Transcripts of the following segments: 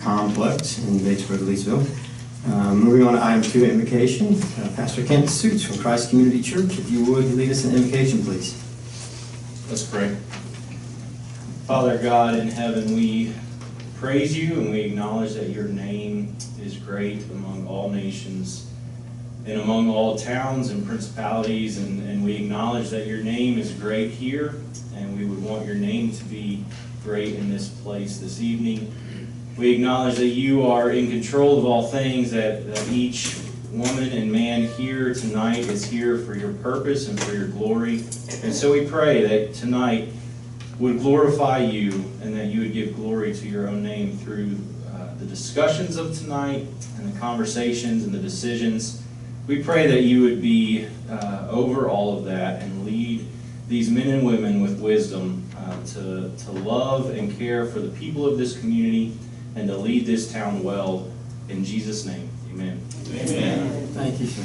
Complex in Batesburg-Leesville. Moving on to item 2, invocation. Pastor Kent Suits from Christ Community Church, if you would lead us in invocation, please. Let's pray. Father God in heaven, we praise you and we acknowledge that your name is great among all nations and among all towns and principalities, and we acknowledge that your name is great here, and we would want your name to be great in this place this evening. We acknowledge that you are in control of all things, that each woman and man here tonight is here for your purpose and for your glory. And so we pray that tonight would glorify you and that you would give glory to your own name through the discussions of tonight and the conversations and the decisions. We pray that you would be over all of that and lead these men and women with wisdom to love and care for the people of this community and to lead this town well. In Jesus' name, amen. Amen. Thank you, sir.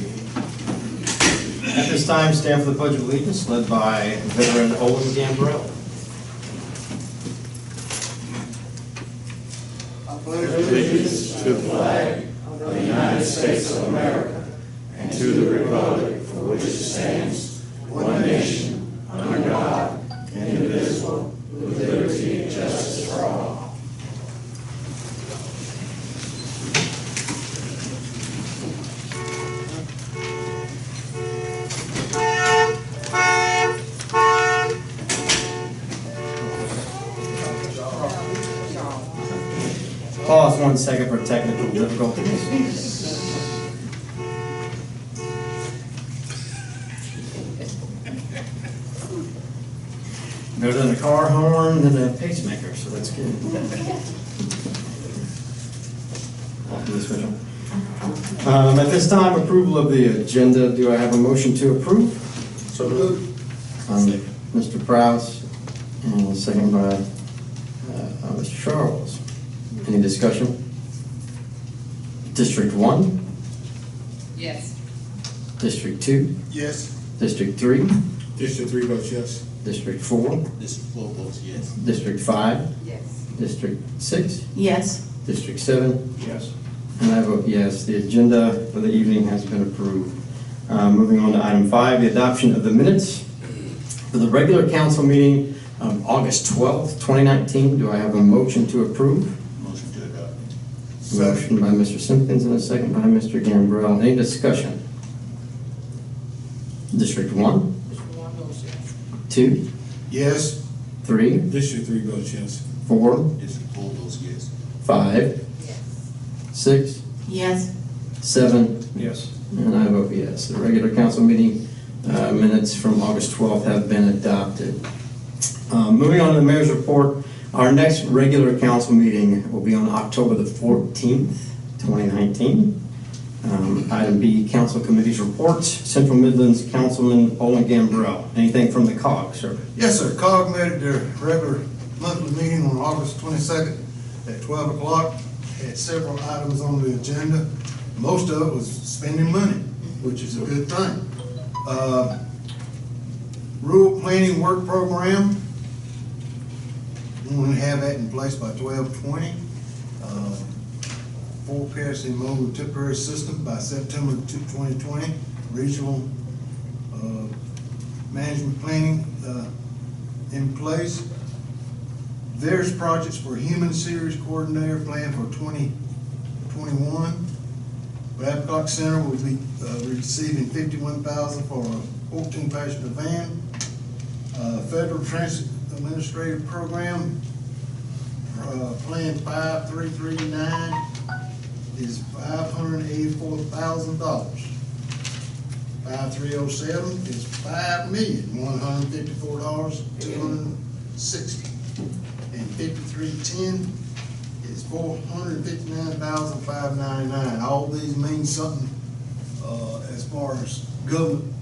At this time, stand for the Pledge of Allegiance, led by Veteran Olin Gambrell. I pledge allegiance to the flag of the United States of America and to the republic for which it stands, one nation, under God, indivisible, with liberty and justice for all. Pause 1 second for technical difficulties. Better than a car horn than a pacemaker, so that's good. At this time, approval of the agenda. Do I have a motion to approve? So moved. Mr. Prowse, and a second by Mr. Charles. Any discussion? District 1? Yes. District 2? Yes. District 3? District 3 votes yes. District 4? District 4 votes yes. District 5? Yes. District 6? Yes. District 7? Yes. And I vote yes. The agenda for the evening has been approved. Moving on to item 5, the adoption of the minutes for the regular council meeting of August 12th, 2019. Do I have a motion to approve? Motion to adopt. Motion by Mr. Simpkins and a second by Mr. Gambrell. Any discussion? District 1? 2? Yes. 3? District 3 votes yes. 4? District 4 votes yes. 5? Yes. 6? Yes. 7? Yes. And I vote yes. The regular council meeting minutes from August 12th have been adopted. Moving on to the mayor's report, our next regular council meeting will be on October the 14th, 2019. Item B, council committees reports. Central Midlands Councilman Olin Gambrell. Anything from the COG, sir? Yes, sir. COG met at their regular monthly meeting on August 22nd at 12 o'clock. Had several items on the agenda. Most of it was spending money, which is a good thing. Rural planning work program. We want to have that in place by 12/20. 4 pairs in mobile temporary system by September 2020. Regional management planning in place. There's projects for human series coordinator planned for 2021. Babcock Center will be receiving $51,000 for a 14-passenger van. Federal Transit Administrative Program Plan 5339 is $584,000. 5307 is $5,154,260, and 5310 is $459,599. All these mean something as far as government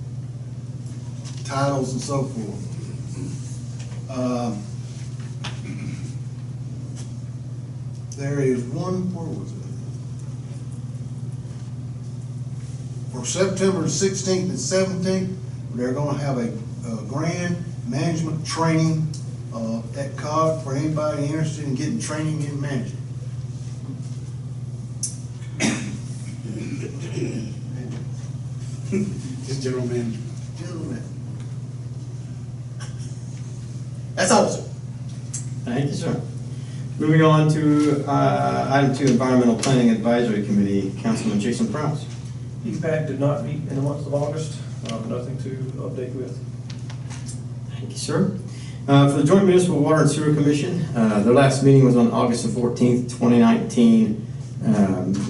titles and so forth. There is one, where was it? For September 16th and 17th, they're going to have a grand management training at COG for anybody interested in getting training in management. Just general manager. Gentlemen. That's all, sir. Thank you, sir. Moving on to item 2, Environmental Planning Advisory Committee, Councilman Jason Prowse. EPAC did not meet in the month of August. Nothing to update with. Thank you, sir. For the Joint Municipal Water and Sewer Commission, their last meeting was on August the 14th, 2019.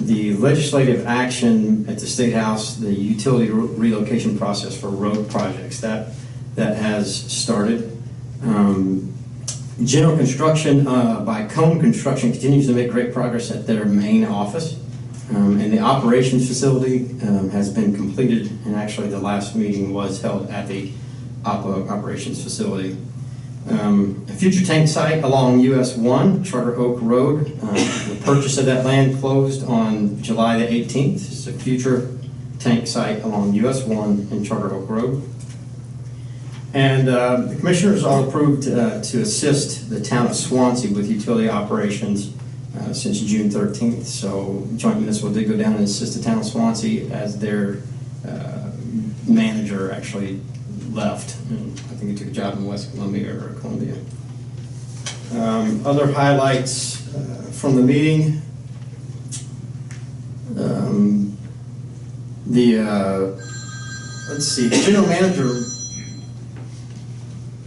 The legislative action at the State House, the utility relocation process for road projects, that has started. General construction by Cone Construction continues to make great progress at their main office. And the operations facility has been completed, and actually the last meeting was held at the operations facility. A future tank site along US 1, Charter Oak Road. The purchase of that land closed on July the 18th. It's a future tank site along US 1 and Charter Oak Road. And the commissioners all approved to assist the town of Swansea with utility operations since June 13th. So Joint Municipal did go down and assist the town of Swansea as their manager actually left. And I think he took a job in West Columbia or Columbia. Other highlights from the meeting. Let's see, the general manager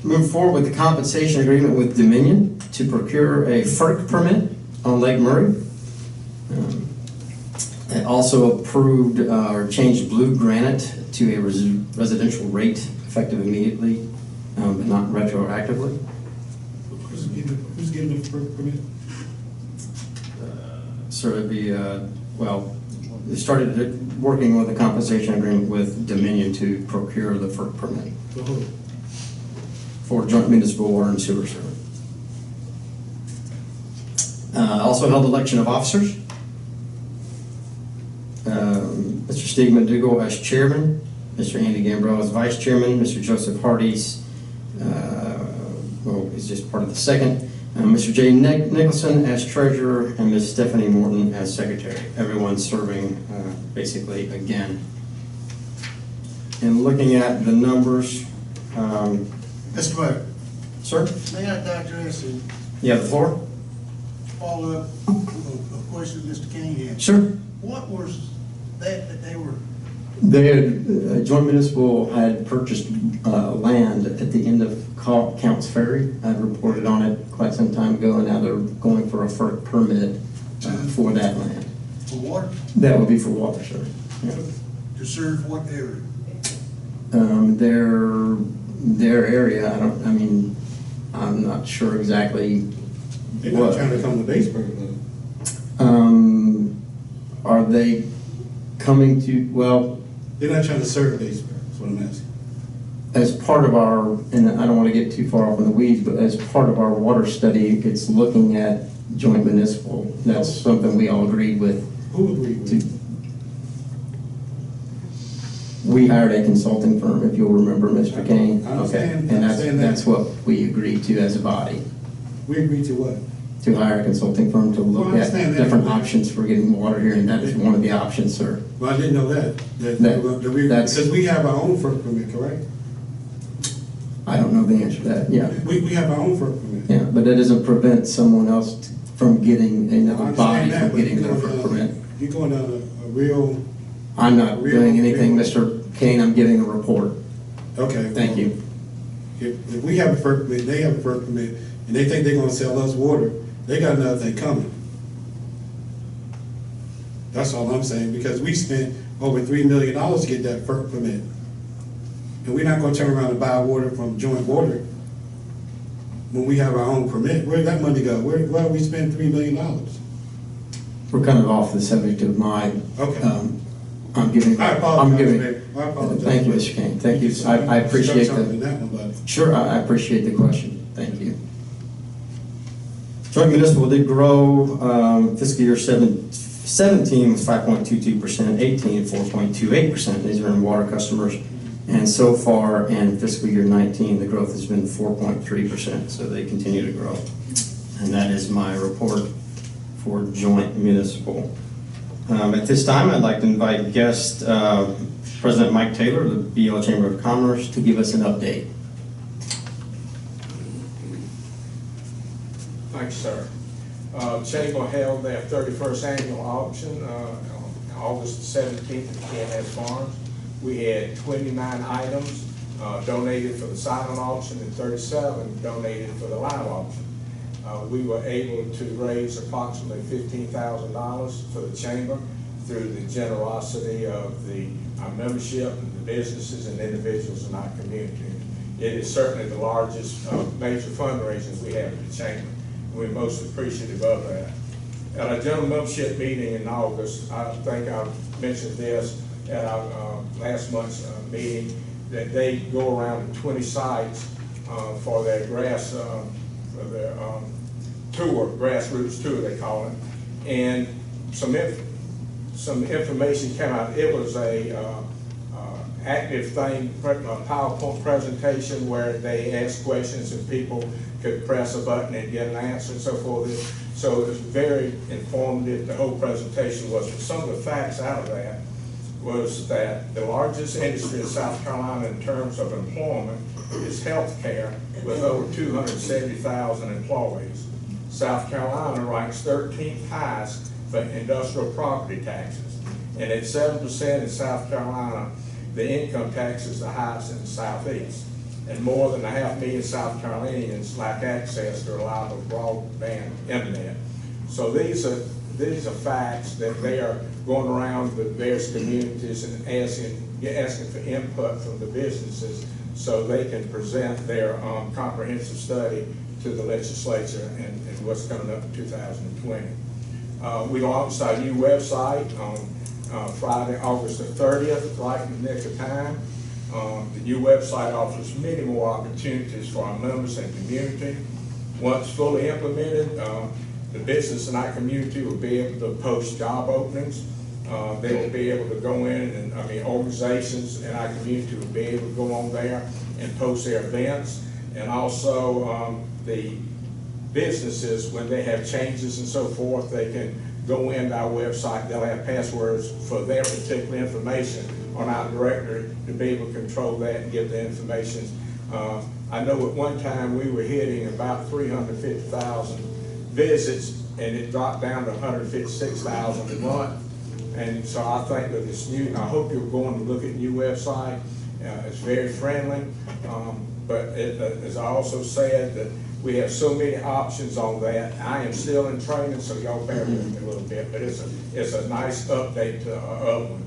moved forward with the compensation agreement with Dominion to procure a FERC permit on Lake Murray. It also approved or changed blue granite to a residential rate effective immediately, but not retroactively. Who's getting the permit? So it'd be, well, they started working with a compensation agreement with Dominion to procure the FERC permit For who? for joint municipal water and sewer service. Also held election of officers. Mr. Steve Madugo as chairman, Mr. Andy Gambrell as vice chairman, Mr. Joseph Hardy's, well, he's just part of the second, Mr. Jay Nicholson as treasurer, and Ms. Stephanie Morton as secretary. Everyone serving basically again. And looking at the numbers, Mr. Mayor, sir? may I, Dr. Ensign, You have the floor? follow up a question Mr. Kane had? Sure. What was that they were, They had, Joint Municipal had purchased land at the end of Counts Ferry. I reported on it quite some time ago, and now they're going for a FERC permit for that land. for water, That would be for water, sir. Yeah. to serve what area? Their area, I'm not sure exactly They're not trying to come to Batesburg, though. Are they coming to, well, They're not trying to serve Batesburg, that's what I'm asking. as part of our, and I don't want to get too far off in the weeds, but as part of our water study, it's looking at joint municipal. That's something we all agreed with. Who agreed with it? We hired a consulting firm, if you'll remember, Mr. Kane. I understand- Okay, and I understand that. that's what we agreed to as a body, We agreed to what? to hire a consulting firm to Well, look I at understand that. different options for getting water here, and that is one of the options, sir. Well, I didn't know that That's- because we have our own FERC permit, correct? I don't know the answer to that, yeah. We have our own FERC permit. Yeah, but that doesn't prevent someone else from getting, I another body understand that, from but getting their FERC permit. you're going down a real, I'm not doing anything, Mr. Kane, I'm giving a report. okay. Thank you. If we have a FERC permit, they have a FERC permit, and they think they're gonna sell us water, they got another thing coming. That's all I'm saying, because we spent over $3 million to get that FERC permit. And we're not gonna turn around and buy water from joint water when we have our own permit. Where'd that money go? Where did we spend $3 million? We're kind of off the subject of my, Okay. I'm giving. I apologize, I'm giving- Mayor. I apologize. Thank you, Mr. Kane, thank you, I appreciate Struck something in the, that one, but- sure, I appreciate the question, thank you. Joint municipal did grow, fiscal year 17 was 5.22%, 18 4.28%, these are in water customers. And so far in fiscal year 19, the growth has been 4.3%, so they continue to grow. And that is my report for joint municipal. At this time, I'd like to invite guest President Mike Taylor of the BL Chamber of Commerce to give us an update. Thanks, sir. Chamber held their 31st annual auction on August 17th at K&S Farms. We had 29 items donated for the silent auction and 37 donated for the live auction. We were able to raise approximately $15,000 for the chamber through the generosity of our membership and the businesses and individuals in our community. It is certainly the largest major fundraiser we have at the chamber. We're most appreciative of that. At our general membership meeting in August, I think I mentioned this at our last month's meeting, that they go around to 20 sites for their grassroots tour, they call it. And some information came out. It was a active thing, a PowerPoint presentation where they asked questions and people could press a button and get an answer and so forth. So it was very informative, the whole presentation was. But some of the facts out of that was that the largest industry in South Carolina in terms of employment is healthcare, with over 270,000 employees. South Carolina ranks 13th highest for industrial property taxes. And at 7% in South Carolina, the income tax is the highest in the Southeast. And more than 500,000 South Carolinians lack access to reliable broadband internet. So these are facts that they are going around the various communities and asking for input from the businesses so they can present their comprehensive study to the legislature and what's coming up in 2020. We launched our new website on Friday, August the 30th, right in the nick of time. The new website offers many more opportunities for our members and community. Once fully implemented, the business in our community will be able to post job openings. They will be able to go in and, organizations in our community will be able to go on there and post their events. And also the businesses, when they have changes and so forth, they can go into our website. They'll have passwords for their particular information on our directory to be able to control that and get the information. I know at one time we were hitting about 350,000 visits, and it dropped down to 156,000 a month. And so I think that this new, I hope you're going to look at the new website. It's very friendly, but as I also said, that we have so many options on that. I am still in training, so y'all bear with me a little bit, but it's a nice update to our other one.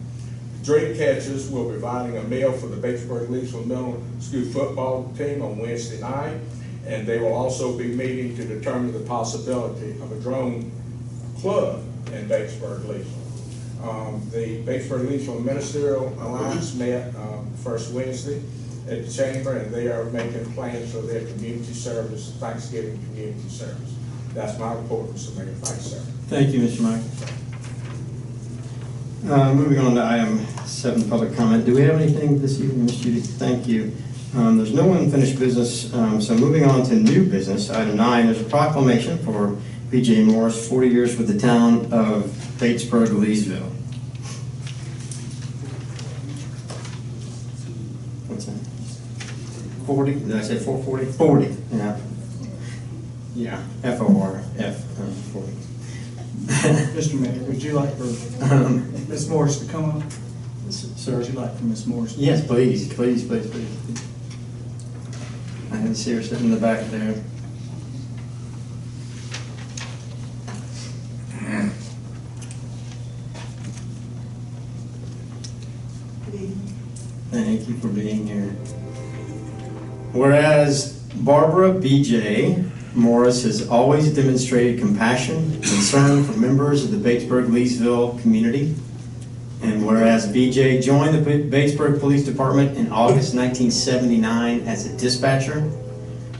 Dream Catchers will be providing a meal for the Batesburg-Leesville Middle School football team on Wednesday night, and they will also be meeting to determine the possibility of a drone club in Batesburg-Leesville. The Batesburg-Leesville Ministerial Alliance met first Wednesday at the Chamber, and they are making plans for their community service, Thanksgiving community service. That's my report, Mr. Mayor. Thanks, sir. Thank you, Mr. Mike. Moving on to item 7, public comment. Do we have anything this evening, Ms. Judy? Thank you. There's no unfinished business, so moving on to new business. Item 9, there's a proclamation for B.J. Morris, 40 years with the town of Batesburg-Leesville. What's that? 40? Did I say 440? 40, yeah. Yeah, F-O-R-F, 40. Mr. Mayor, would you like for Ms. Morris to come up? Sir? Would you like for Ms. Morris? Yes, please. I can see her sitting in the back there. Thank you for being here. Whereas Barbara B.J. Morris has always demonstrated compassion, concern for members of the Batesburg-Leesville community. And whereas B.J. joined the Batesburg Police Department in August 1979 as a dispatcher,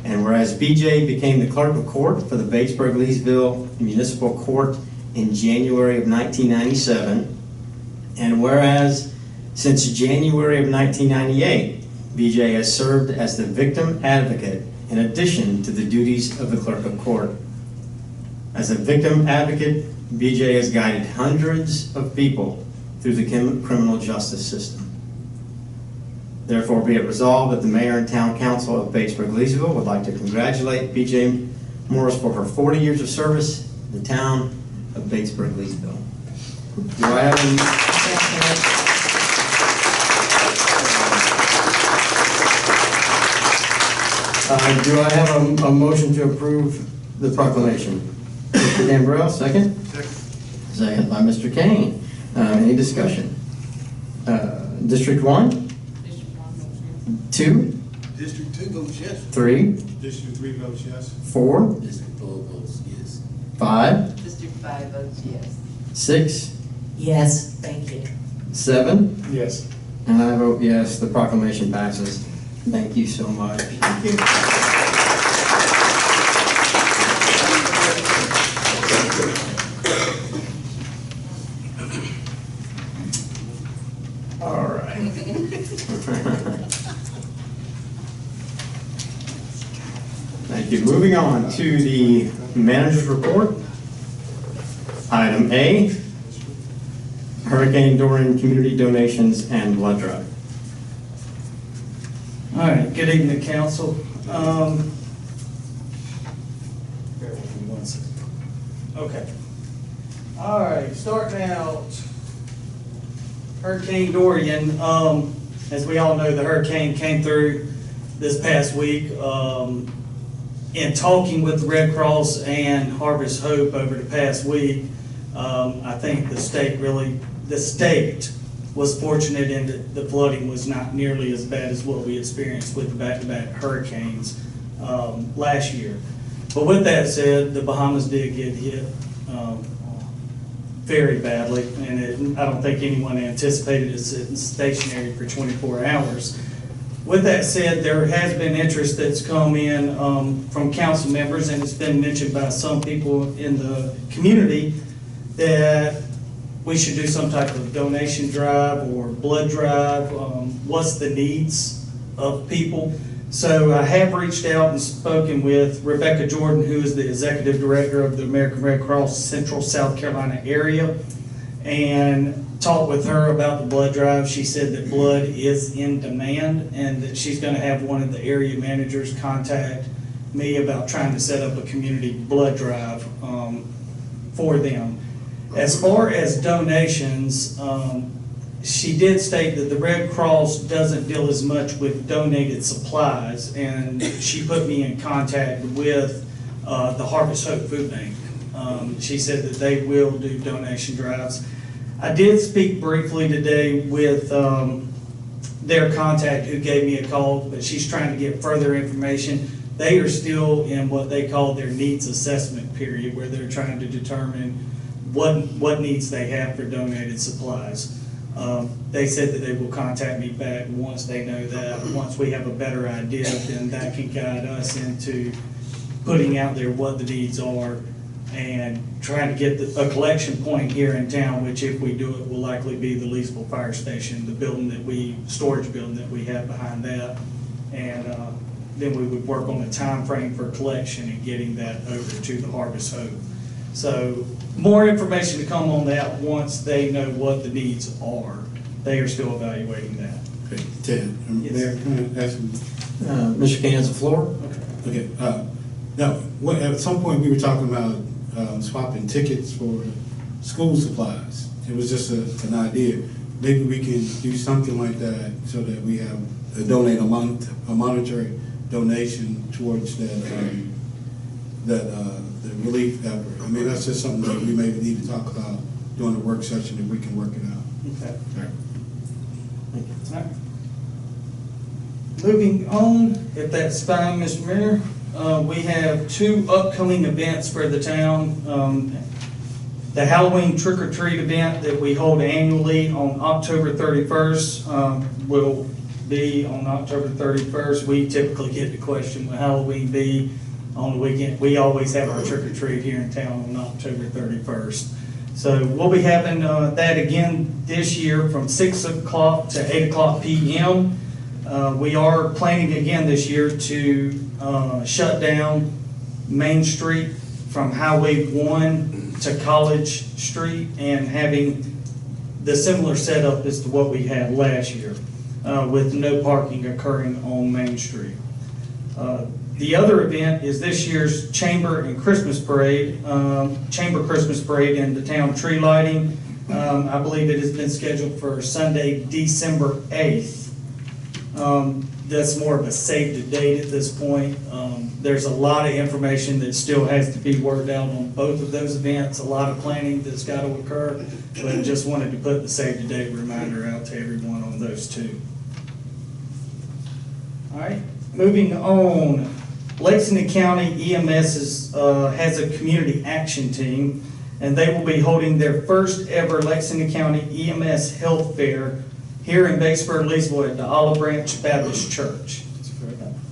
and whereas B.J. became the clerk of court for the Batesburg-Leesville Municipal Court in January of 1997, and whereas since January of 1998, B.J. has served as the victim advocate in addition to the duties of the clerk of court. As a victim advocate, BJ has guided hundreds of people through the criminal justice system. Therefore, be it resolved that the mayor and town council of Batesburg-Leesville would like to congratulate BJ Morris for her 40 years of service in the town of Batesburg-Leesville. Do I have a motion to approve the proclamation? Mr. Gambrell, second? Second by Mr. Kane. Any discussion? District 1? District 1 votes yes. 2? District 2 votes yes. 3? District 3 votes yes. 4? District 4 votes yes. 5? District 5 votes yes. 6? Yes, thank you. 7? Yes. And I vote yes, the proclamation passes. Thank you so much. Thank you. All right. Thank you. Moving on to the manager's report. Item A, Hurricane Dorian community donations and blood drive. All right, good evening, council. Bear with me one second. Okay. All right, starting out, Hurricane Dorian. As we all know, the hurricane came through this past week. In talking with the Red Cross and Harvest Hope over the past week, I think the state was fortunate in that the flooding was not nearly as bad as what we experienced with the back-to-back hurricanes last year. But with that said, the Bahamas did get hit very badly, and I don't think anyone anticipated it sitting stationary for 24 hours. With that said, there has been interest that's come in from council members, and it's been mentioned by some people in the community that we should do some type of donation drive or blood drive. What's the needs of people? So I have reached out and spoken with Rebecca Jordan, who is the executive director of the American Red Cross Central South Carolina area, and talked with her about the blood drive. She said that blood is in demand and that she's going to have one of the area managers contact me about trying to set up a community blood drive for them. As far as donations, she did state that the Red Cross doesn't deal as much with donated supplies, and she put me in contact with the Harvest Hope Food Bank. She said that they will do donation drives. I did speak briefly today with their contact who gave me a call, but she's trying to get further information. They are still in what they call their needs assessment period, where they're trying to determine what needs they have for donated supplies. They said that they will contact me back once they know that. Once we have a better idea, then that can guide us into putting out there what the needs are and trying to get a collection point here in town, which if we do it will likely be the Leesville Fire Station, the storage building that we have behind that. And then we would work on the time frame for collection and getting that over to the Harvest Hope. So more information to come on that once they know what the needs are. They are still evaluating that. Okay, Ted, Yes. Mayor, can I ask you? Mr. Kane has the floor. Okay, now, at some point we were talking about swapping tickets for school supplies. It was just an idea. Maybe we can do something like that so that we have donate a monetary donation towards that the relief effort. I mean, that's just something that we maybe need to talk about during the work session if we can work it out. Okay. All right. All right. Moving on, if that's fine, Mr. Mayor, we have 2 upcoming events for the town. The Halloween trick-or-treat event that we hold annually on October 31st will be on October 31st. We typically get the question, will Halloween be on the weekend? We always have our trick-or-treat here in town on October 31st. So we'll be having that again this year from 6 o'clock to 8 o'clock p.m. We are planning again this year to shut down Main Street from Highway 1 to College Street and having the similar setup as to what we had last year, with no parking occurring on Main Street. The other event is this year's Chamber Christmas Parade and the town tree lighting. I believe it has been scheduled for Sunday, December 8th. That's more of a save the date at this point. There's a lot of information that still has to be worked out on both of those events, a lot of planning that's got to occur, but I just wanted to put the save the date reminder out to everyone on those two. All right, moving on. Lexington County EMS has a community action team, and they will be holding their first ever Lexington County EMS Health Fair here in Batesburg-Leesville at the Olive Branch Baptist Church.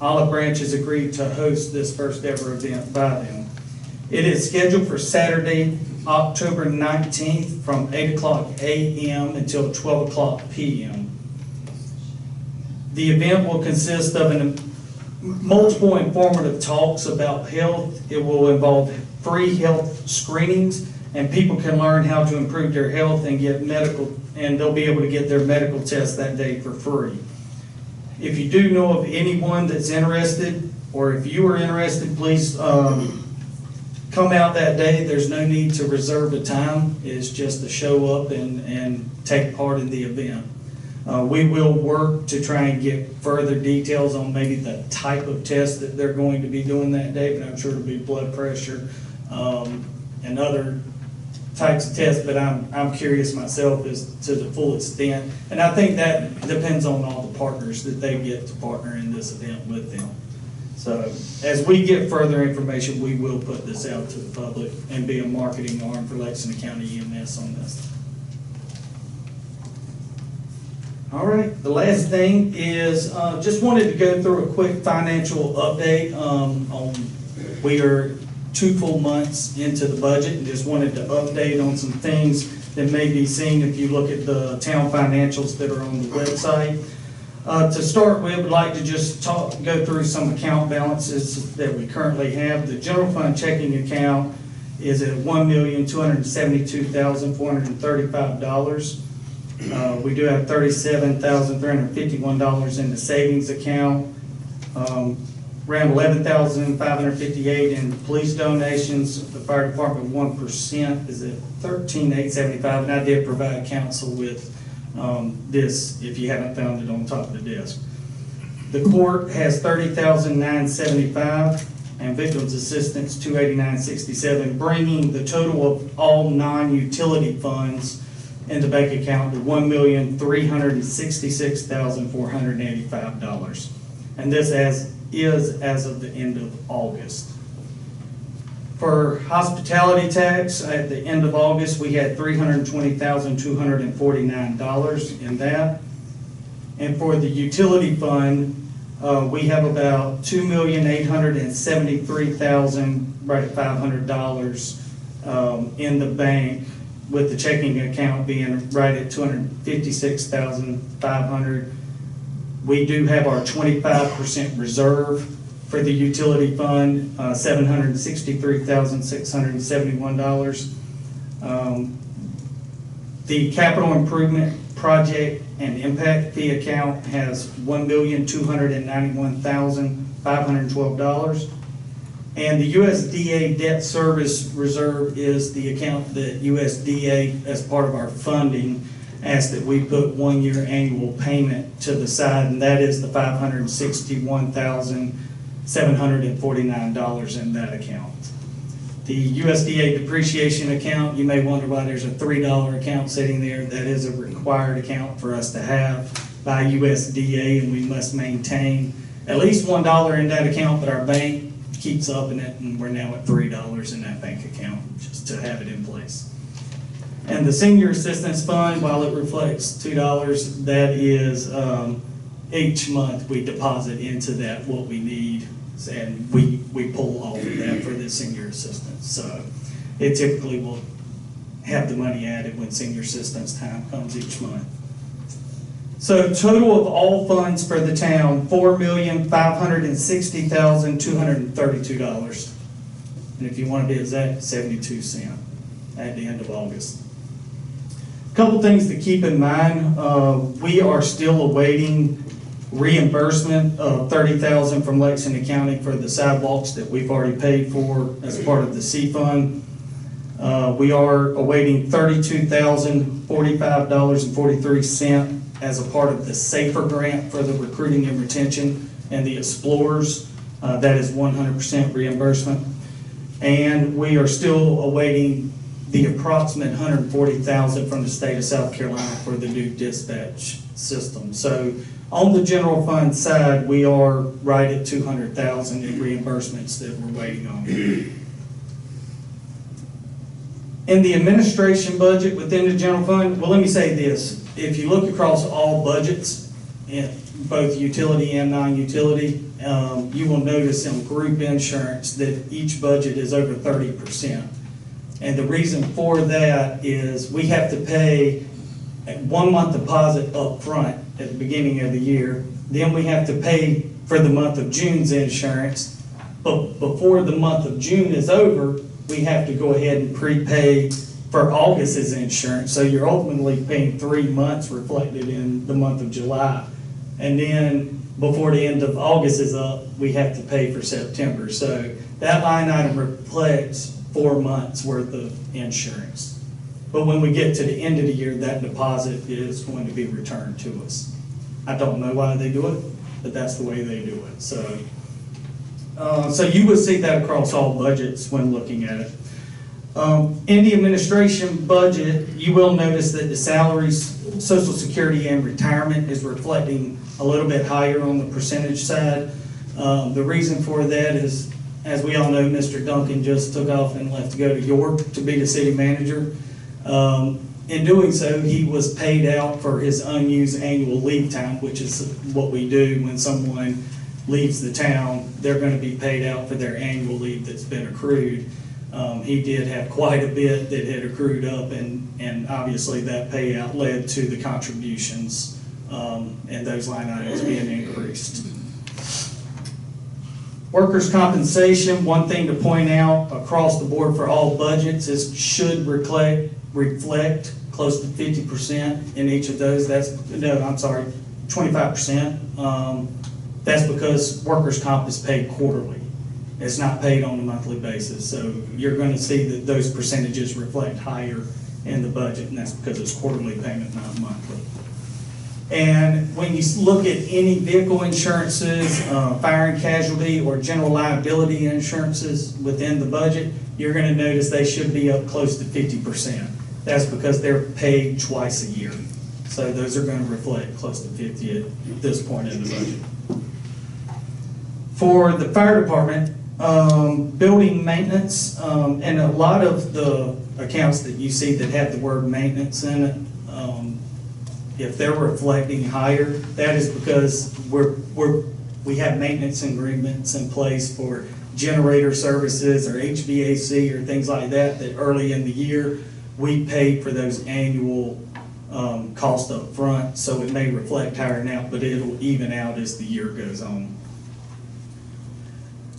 Olive Branch has agreed to host this first ever event by them. It is scheduled for Saturday, October 19th from 8 o'clock a.m. until 12 o'clock p.m. The event will consist of multiple informative talks about health. It will involve free health screenings, and people can learn how to improve their health and get medical, and they'll be able to get their medical test that day for free. If you do know of anyone that's interested, or if you are interested, please come out that day. There's no need to reserve a time. It's just to show up and take part in the event. We will work to try and get further details on maybe the type of test that they're going to be doing that day, but I'm sure it'll be blood pressure and other types of tests, but I'm curious myself as to the full extent, and I think that depends on all the partners that they get to partner in this event with them. So as we get further information, we will put this out to the public and be a marketing arm for Lexington County EMS on this. All right, the last thing is just wanted to go through a quick financial update. We are 2 full months into the budget and just wanted to update on some things that may be seen if you look at the town financials that are on the website. To start with, we'd like to just go through some account balances that we currently have. The general fund checking account is at $1,272,435. We do have $37,351 in the savings account. Around $11,558 in police donations. The fire department 1% is at $13,875, and I did provide counsel with this if you haven't found it on top of the desk. The court has $30,975 and victims assistance $289.67, bringing the total of all non-utility funds in the bank account to $1,366,485, and this is as of the end of August. For hospitality tax, at the end of August, we had $320,249 in that. And for the utility fund, we have about $2,873,000, right at $500 in the bank, with the checking account being right at $256,500. We do have our 25% reserve for the utility fund, $763,671. The capital improvement project and impact fee account has $1,291,512. And the USDA debt service reserve is the account that USDA, as part of our funding, asked that we put 1-year annual payment to the side, and that is the $561,749 in that account. The USDA depreciation account, you may wonder why there's a $3 account sitting there. That is a required account for us to have by USDA, and we must maintain at least $1 in that account, but our bank keeps upping it, and we're now at $3 in that bank account just to have it in place. And the senior assistance fund, while it reflects $2, that is each month we deposit into that what we need, and we pull off of that for the senior assistance. So it typically will have the money added when senior assistance time comes each month. So total of all funds for the town, $4,560,232. And if you want to be exact, 72 cents. at the end of August. Couple things to keep in mind, we are still awaiting reimbursement of $30,000 from Lexington County for the sidewalks that we've already paid for as part of the C Fund. We are awaiting $32,045.43 as a part of the SAFER grant for the recruiting and retention and the Explorers. That is 100% reimbursement. And we are still awaiting the approximate $140,000 from the state of South Carolina for the new dispatch system. So on the general fund side, we are right at $200,000 in reimbursements that we're waiting on. In the administration budget within the general fund, well, let me say this. If you look across all budgets, in both utility and non-utility, you will notice in group insurance that each budget is over 30%. And the reason for that is we have to pay a 1 month deposit up front at the beginning of the year. Then we have to pay for the month of June's insurance. But before the month of June is over, we have to go ahead and prepay for August's insurance. So you're ultimately paying 3 months reflected in the month of July. And then before the end of August is up, we have to pay for September. So that line item reflects 4 months worth of insurance. But when we get to the end of the year, that deposit is going to be returned to us. I don't know why they do it, but that's the way they do it. So you will see that across all budgets when looking at it. In the administration budget, you will notice that the salaries, Social Security and retirement is reflecting a little bit higher on the percentage side. The reason for that is, as we all know, Mr. Duncan just took off and left to go to York to be the city manager. In doing so, he was paid out for his unused annual leave time, which is what we do when someone leaves the town. They're going to be paid out for their annual leave that's been accrued. He did have quite a bit that had accrued up, and obviously that payout led to the contributions and those line items being increased. Workers' compensation, one thing to point out across the board for all budgets is should reflect close to 50% in each of those. 25%. That's because workers' comp is paid quarterly. It's not paid on a monthly basis. So you're going to see that those percentages reflect higher in the budget, and that's because it's quarterly payment, not monthly. And when you look at any vehicle insurances, fire and casualty, or general liability insurances within the budget, you're going to notice they should be up close to 50%. That's because they're paid twice a year. So those are going to reflect close to 50 at this point in the budget. For the fire department, building maintenance, and a lot of the accounts that you see that have the word maintenance in it, if they're reflecting higher, that is because we have maintenance agreements in place for generator services or HVAC or things like that, that early in the year, we paid for those annual costs up front, so it may reflect higher now, but it'll even out as the year goes on.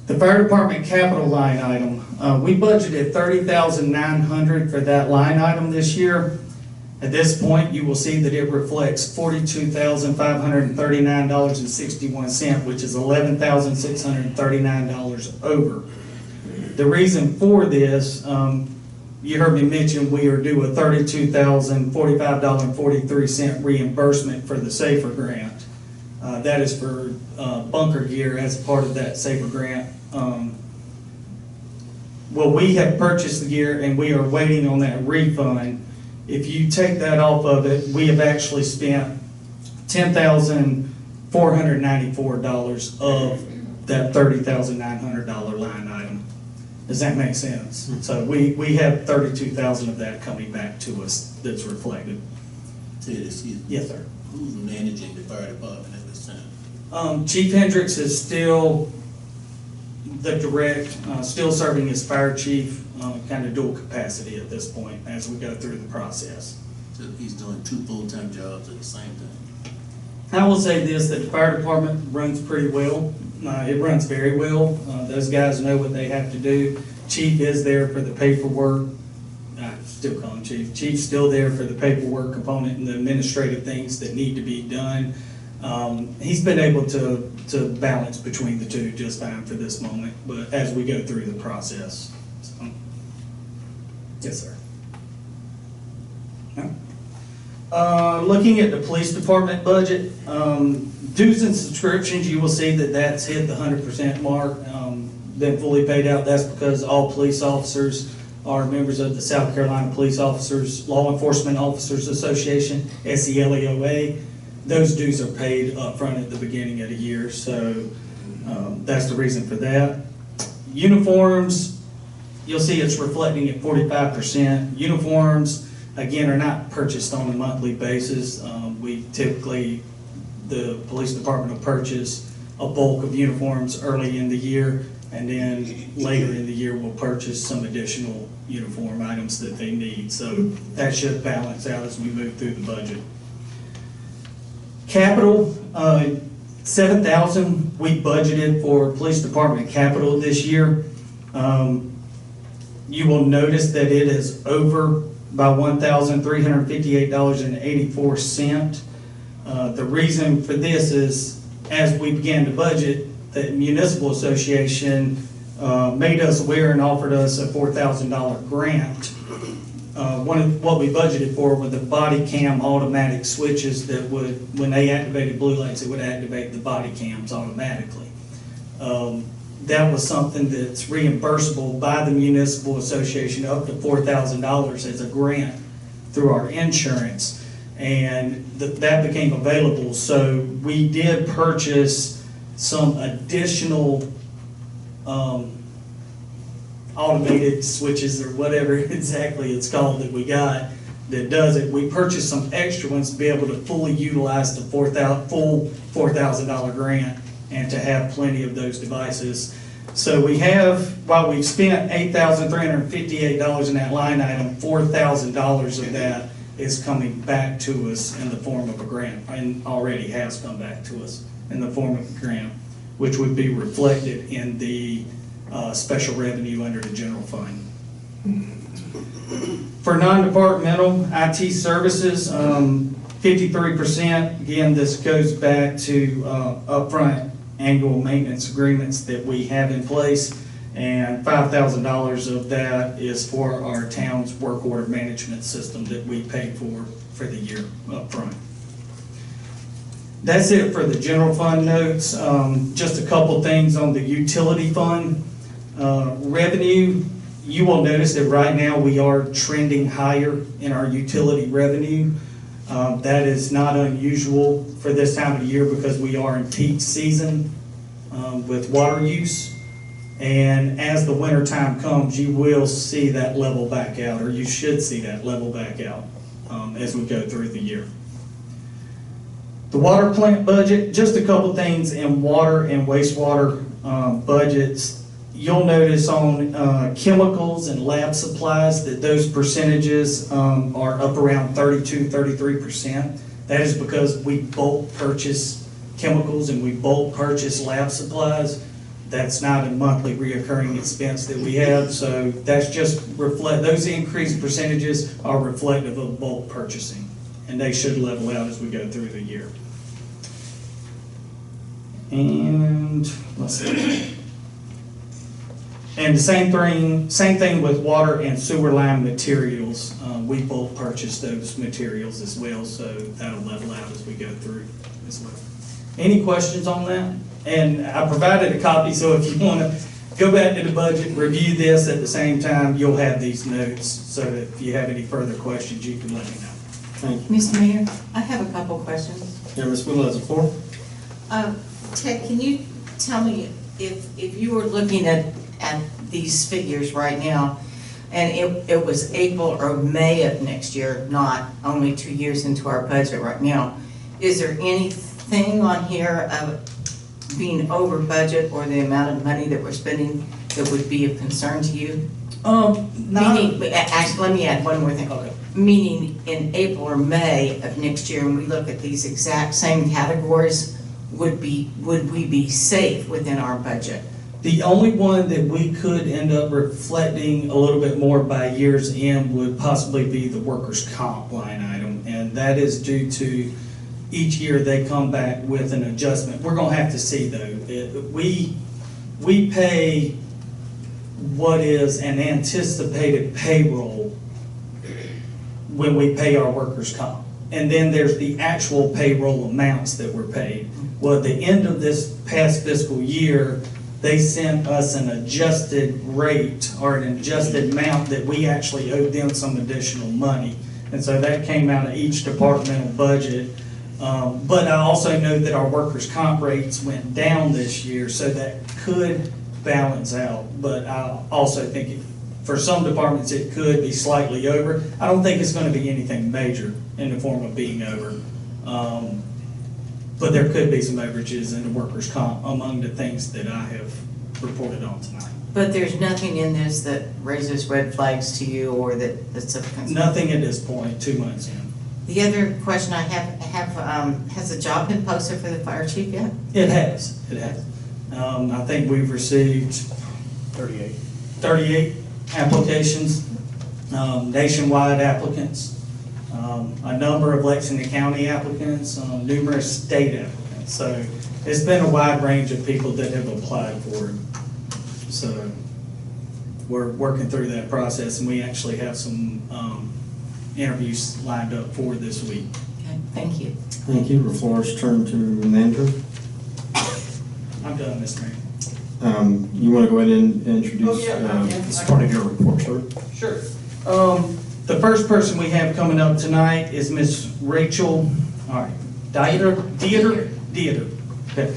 The fire department capital line item, we budgeted $30,900 for that line item this year. At this point, you will see that it reflects $42,539.61, which is $11,639 over. The reason for this, you heard me mention we are due a $32,045.43 reimbursement for the SAFER grant. That is for bunker gear as part of that SAFER grant. Well, we have purchased the gear and we are waiting on that refund. If you take that off of it, we have actually spent $10,494 of that $30,900 line item. Does that make sense? So we have $32,000 of that coming back to us that's reflected. Ted, excuse me. Yes, sir. Who's managing the fire department at this time? Chief Hendricks is still the direct, still serving as fire chief, kind of dual capacity at this point as we go through the process. So he's doing 2 full-time jobs at the same time? I will say this, that the fire department runs pretty well. It runs very well. Those guys know what they have to do. Chief is there for the paperwork. still call him chief. Chief's still there for the paperwork component and the administrative things that need to be done. He's been able to balance between the two just fine for this moment, but as we go through the process. So, yes, sir. Looking at the police department budget, dues and subscriptions, you will see that that's hit the 100% mark, been fully paid out. That's because all police officers are members of the South Carolina Police Officers, Law Enforcement Officers Association, SELEOA. Those dues are paid up front at the beginning of the year, so that's the reason for that. Uniforms, you'll see it's reflecting at 45%. Uniforms, again, are not purchased on a monthly basis. We typically, the police department will purchase a bulk of uniforms early in the year, and then later in the year we'll purchase some additional uniform items that they need. So that should balance out as we move through the budget. Capital, $7,000 we budgeted for police department capital this year. You will notice that it is over by $1,358.84. The reason for this is, as we began to budget, the Municipal Association made us aware and offered us a $4,000 grant. What we budgeted for were the body cam automatic switches that would, when they activated blue lights, it would activate the body cams automatically. That was something that's reimbursable by the Municipal Association up to $4,000 as a grant through our insurance, and that became available. So we did purchase some additional automated switches, or whatever exactly it's called, that we got that does it. We purchased some extra ones to be able to fully utilize the full $4,000 grant and to have plenty of those devices. So we have, while we've spent $8,358 in that line item, $4,000 of that is coming back to us in the form of a grant, and already has come back to us in the form of a grant, which would be reflected in the special revenue under the general fund. For non-departmental IT services, 53%, again, this goes back to upfront annual maintenance agreements that we have in place, and $5,000 of that is for our town's work order management system that we paid for the year upfront. That's it for the general fund notes. Just a couple things on the utility fund. Revenue, you will notice that right now we are trending higher in our utility revenue. That is not unusual for this time of the year because we are in peak season with water use. And as the winter time comes, you will see that level back out, or you should see that level back out as we go through the year. The water plant budget, just a couple things in water and wastewater budgets. You'll notice on chemicals and lab supplies that those percentages are up around 32–33%. That is because we bulk purchase chemicals and we bulk purchase lab supplies. That's not a monthly reoccurring expense that we have, so that's just those increased percentages are reflective of bulk purchasing, and they should level out as we go through the year. And let's see. And the same thing with water and sewer line materials. We both purchase those materials as well, so that'll level out as we go through as well. Any questions on that? And I provided a copy, so if you want to go back to the budget, review this at the same time, you'll have these notes, so that if you have any further questions, you can let me know. Thank you. Mr. Mayor, I have a couple questions. Yeah, Ms. Whittle has the floor. Ted, can you tell me if you were looking at these figures right now, and it was April or May of next year, not only 2 years into our budget right now, is there anything on here of being over budget or the amount of money that we're spending that would be of concern to you? Meaning, actually, let me add one more thing. Okay. Meaning in April or May of next year, when we look at these exact same categories, would we be safe within our budget? The only one that we could end up reflecting a little bit more by year's end would possibly be the workers' comp line item, and that is due to each year they come back with an adjustment. We're gonna have to see though. We pay what is an anticipated payroll when we pay our workers' comp. And then there's the actual payroll amounts that were paid. Well, at the end of this past fiscal year, they sent us an adjusted rate or an adjusted amount that we actually owed them some additional money. And so that came out of each departmental budget. But I also know that our workers' comp rates went down this year, so that could balance out. But I also think for some departments, it could be slightly over. I don't think it's gonna be anything major in the form of being over. But there could be some overages in the workers' comp among the things that I have reported on tonight. But there's nothing in this that raises red flags to you or that's of concern? Nothing at this point, 2 months in. The other question I have, has the job been posted for the fire chief yet? It has. I think we've received 38 applications, nationwide applicants, a number of Lexington County applicants, numerous state applicants. So it's been a wide range of people that have applied for it. So we're working through that process, and we actually have some interviews lined up for this week. Okay, thank you. Thank you. The floor is turned to the manager. I'm done, Mr. Mayor. You want to go ahead and introduce, Oh, yeah. this part of your report, sir? Sure. The first person we have coming up tonight is Miss Rachel, all right, Dieter. Okay.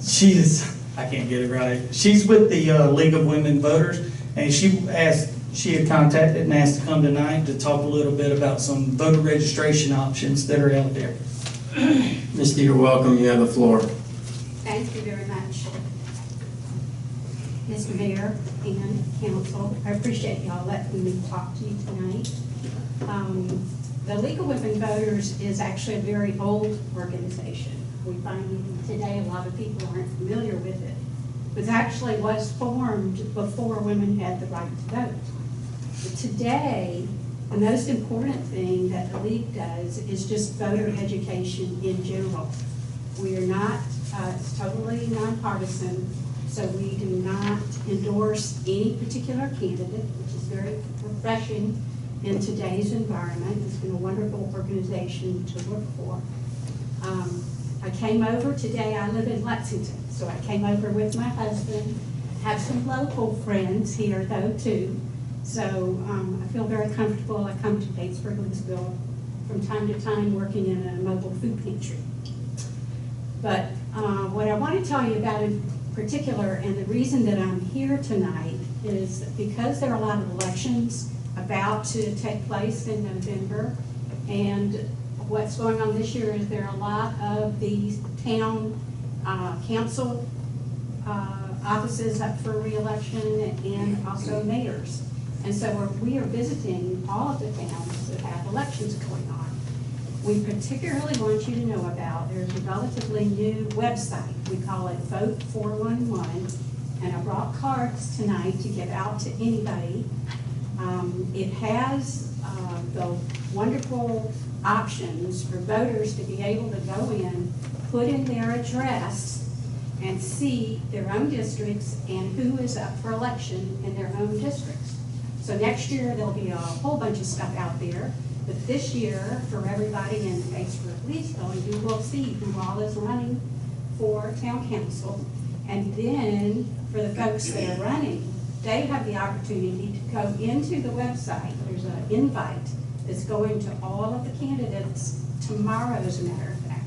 She is, I can't get it right. She's with the League of Women Voters, and she had contacted and asked to come tonight to talk a little bit about some voter registration options that are out there. Ms. Dieter, welcome. You have the floor. Thank you very much, Mr. Mayor and Council. I appreciate y'all letting me talk to you tonight. The League of Women Voters is actually a very old organization. We find today a lot of people aren't familiar with it. It actually was formed before women had the right to vote. But today, the most important thing that the League does is just voter education in general. We are not, it's totally nonpartisan, so we do not endorse any particular candidate, which is very refreshing in today's environment. It's been a wonderful organization to work for. I came over today, I live in Lexington, so I came over with my husband, have some local friends here though too. So I feel very comfortable. I come to Batesburg-Leesville from time to time working in a mobile food pantry. But what I want to tell you about in particular, and the reason that I'm here tonight, is because there are a lot of elections about to take place in November, and what's going on this year is there are a lot of these town council offices up for re-election and also mayors. And so we are visiting all of the towns that have elections going on. We particularly want you to know about, there's a relatively new website. We call it Vote 411, and I brought cards tonight to give out to anybody. It has the wonderful options for voters to be able to go in, put in their address, and see their own districts and who is up for election in their own districts. So next year, there'll be a whole bunch of stuff out there. But this year, for everybody in Batesburg-Leesville, you will see who all is running for town council. And then, for the folks that are running, they have the opportunity to go into the website. There's an invite that's going to all of the candidates tomorrow, as a matter of fact.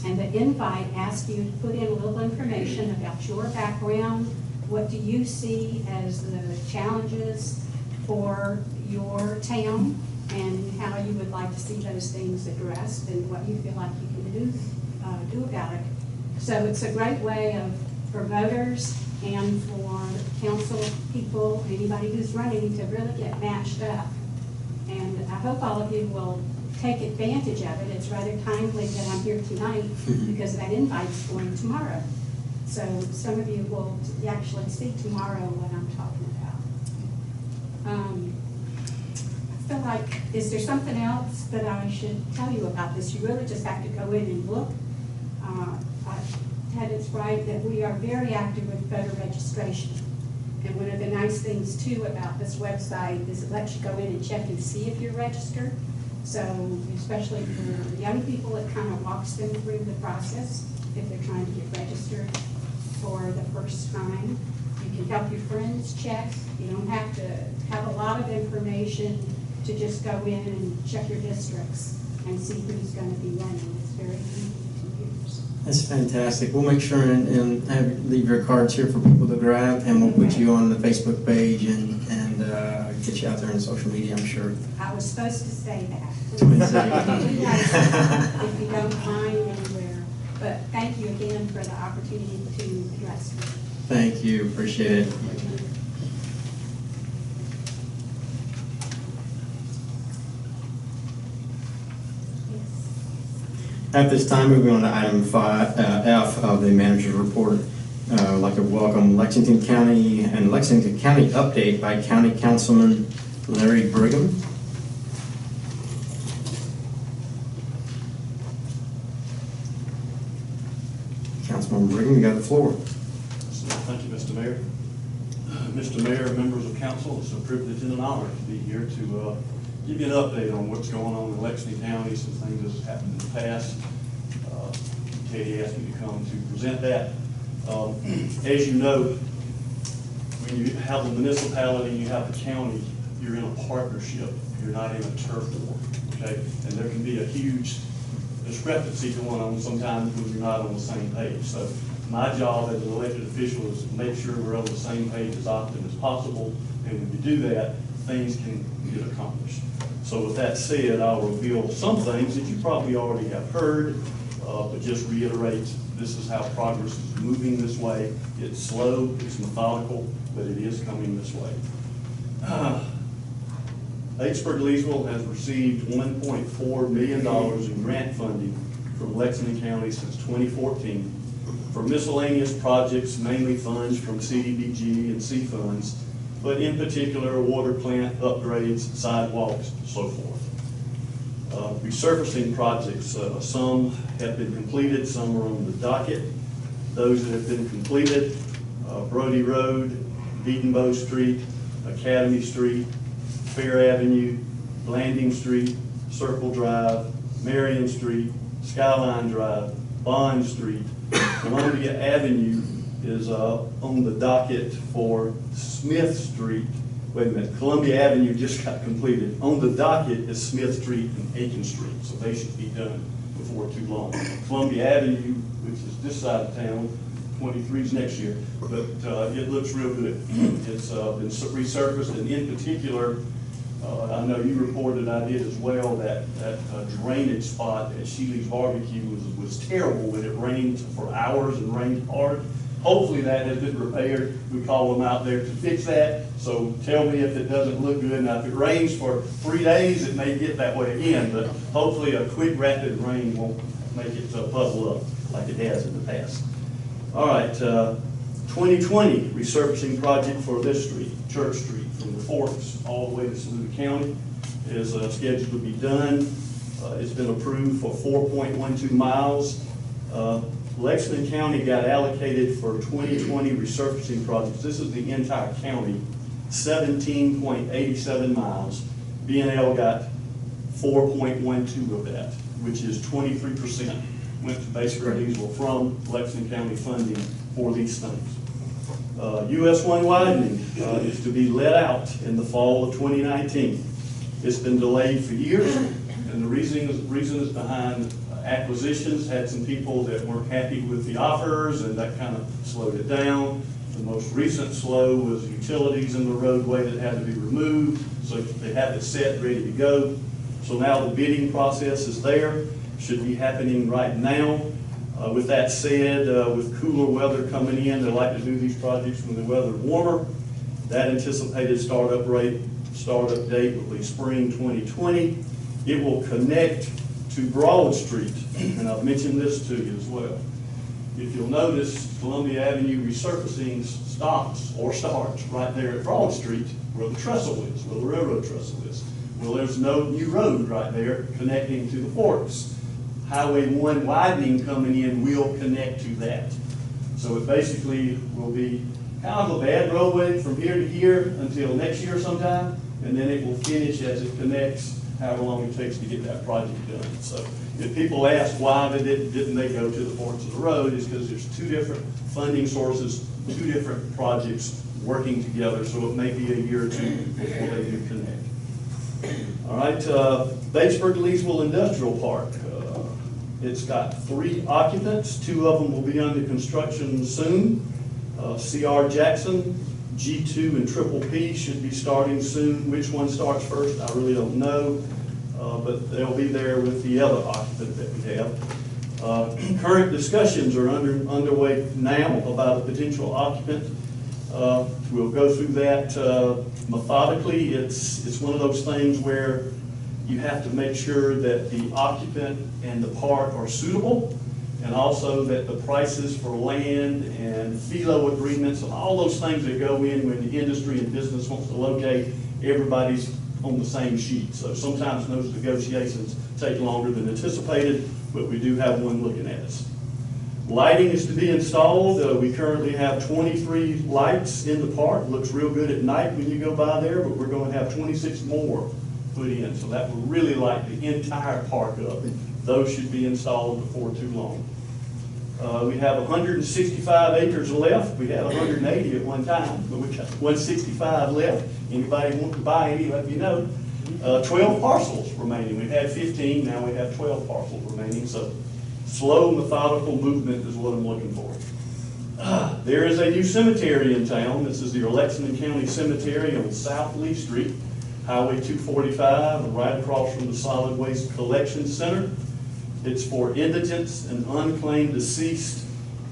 And the invite asks you to put in a little information about your background. What do you see as the challenges for your town, and how you would like to see those things addressed, and what you feel like you can do about it. So it's a great way for voters and for council people, anybody who's running, to really get matched up. And I hope all of you will take advantage of it. It's rather timely that I'm here tonight because that invite's going tomorrow. So some of you will actually see tomorrow what I'm talking about. I feel like, is there something else that I should tell you about this? You really just have to go in and look. Ted is right that we are very active with voter registration. And one of the nice things too about this website is it lets you go in and check and see if you're registered. So especially for young people, it kind of walks them through the process if they're trying to get registered for the first time. You can help your friends check. You don't have to have a lot of information to just go in and check your districts and see who's going to be running. It's very easy to use. That's fantastic. We'll make sure and leave your cards here for people to grab, and we'll put you on the Facebook page and get you out there on social media, I'm sure. I was supposed to say that. Please say. If you don't mind anywhere. But thank you again for the opportunity to address me. Thank you, appreciate it. At this time, moving on to item F of the manager's report. I'd like to welcome Lexington County and Lexington County update by County Councilman Larry Brigham. Councilman Brigham, you got the floor. Thank you, Mr. Mayor. Mr. Mayor, members of council, it's a privilege and an honor to be here to give you an update on what's going on in Lexington County, some things that have happened in the past. Katie asked me to come to present that. As you know, when you have a municipality and you have a county, you're in a partnership. You're not in a turf war, okay? And there can be a huge discrepancy going on sometimes when you're not on the same page. So my job as an elected official is to make sure we're on the same page as often as possible. And when you do that, things can get accomplished. So with that said, I'll reveal some things that you probably already have heard, but just reiterate, this is how progress is moving this way. It's slow, it's methodical, but it is coming this way. Batesburg-Leesville has received $1.4 million in grant funding from Lexington County since 2014 for miscellaneous projects, mainly funds from CDBG and C funds, but in particular water plant upgrades, sidewalks, and so forth. Resurfacing projects, some have been completed, some are on the docket. Those that have been completed, Brody Road, Beatonbow Street, Academy Street, Fair Avenue, Landing Street, Circle Drive, Marion Street, Skyline Drive, Bond Street. Columbia Avenue is on the docket for Smith Street. Wait a minute, Columbia Avenue just got completed. On the docket is Smith Street and Aiken Street, so they should be done before too long. Columbia Avenue, which is this side of town, 23 is next year, but it looks real good. It's been resurfaced, and in particular, I know you reported, I did as well, that drainage spot at Sheely's Barbecue was terrible when it rained for hours and rained hard. Hopefully that has been repaired. We call them out there to fix that. So tell me if it doesn't look good. Now, if it rains for 3 days, it may get that way again, but hopefully a quick rapid rain won't make it puzzle up like it has in the past. All right, 2020 resurfacing project for this street, Church Street, from the Forks all the way to Saluda County is scheduled to be done. It's been approved for 4.12 miles. Lexington County got allocated for 2020 resurfacing projects. This is the entire county, 17.87 miles. B&L got 4.12 of that, which is 23% went to Batesburg-Leesville from Lexington County funding for these things. US 1 widening is to be let out in the fall of 2019. It's been delayed for years, and the reason is behind acquisitions. Had some people that weren't happy with the offers, and that kind of slowed it down. The most recent slow was utilities in the roadway that had to be removed, so they have it set, ready to go. So now the bidding process is there, should be happening right now. With that said, with cooler weather coming in, they like to do these projects when the weather is warmer. That anticipated startup date will be spring 2020. It will connect to Broad Street, and I've mentioned this to you as well. If you'll notice, Columbia Avenue resurfacing stops or starts right there at Broad Street where the trestle is, where the railroad trestle is. Well, there's no new road right there connecting to the forks. Highway 1 widening coming in will connect to that. So it basically will be kind of a bad roadway from here to here until next year sometime, and then it will finish as it connects, however long it takes to get that project done. So if people ask why didn't they go to the forks of the road, is because there's two different funding sources, two different projects working together, so it may be a year or two before they do connect. All right, Batesburg-Leesville Industrial Park. It's got 3 occupants. 2 of them will be under construction soon. CR Jackson, G2 and Triple P should be starting soon. Which one starts first, I really don't know, but they'll be there with the other occupant that we have. Current discussions are underway now about a potential occupant. We'll go through that methodically. It's one of those things where you have to make sure that the occupant and the park are suitable, and also that the prices for land and FILO agreements and all those things that go in when the industry and business wants to locate, everybody's on the same sheet. So sometimes those negotiations take longer than anticipated, but we do have one looking at us. Lighting is to be installed. We currently have 23 lights in the park. Looks real good at night when you go by there, but we're going to have 26 more put in. So that will really light the entire park up. Those should be installed before too long. We have 165 acres left. We had 180 at one time, but we got 165 left. Anybody want to buy any, let me know. 12 parcels remaining. We had 15, now we have 12 parcels remaining. So slow, methodical movement is what I'm looking for. There is a new cemetery in town. This is the Lexington County Cemetery on South Lee Street, Highway 245, right across from the Solid Waste Collection Center. It's for indigents and unclaimed deceased.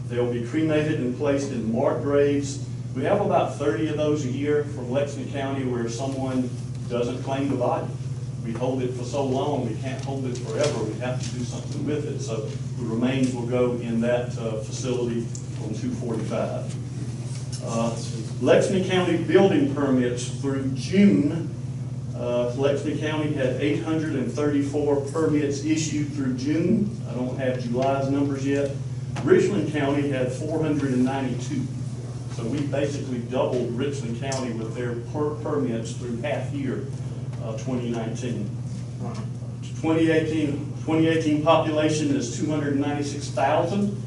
They'll be cremated and placed in marked graves. We have about 30 of those a year from Lexington County where someone doesn't claim the body. We hold it for so long, we can't hold it forever. We have to do something with it. So the remains will go in that facility on 245. Lexington County building permits through June. Lexington County had 834 permits issued through June. I don't have July's numbers yet. Richland County had 492. So we basically doubled Richland County with their permits through half year 2019. 2018 population is 296,000.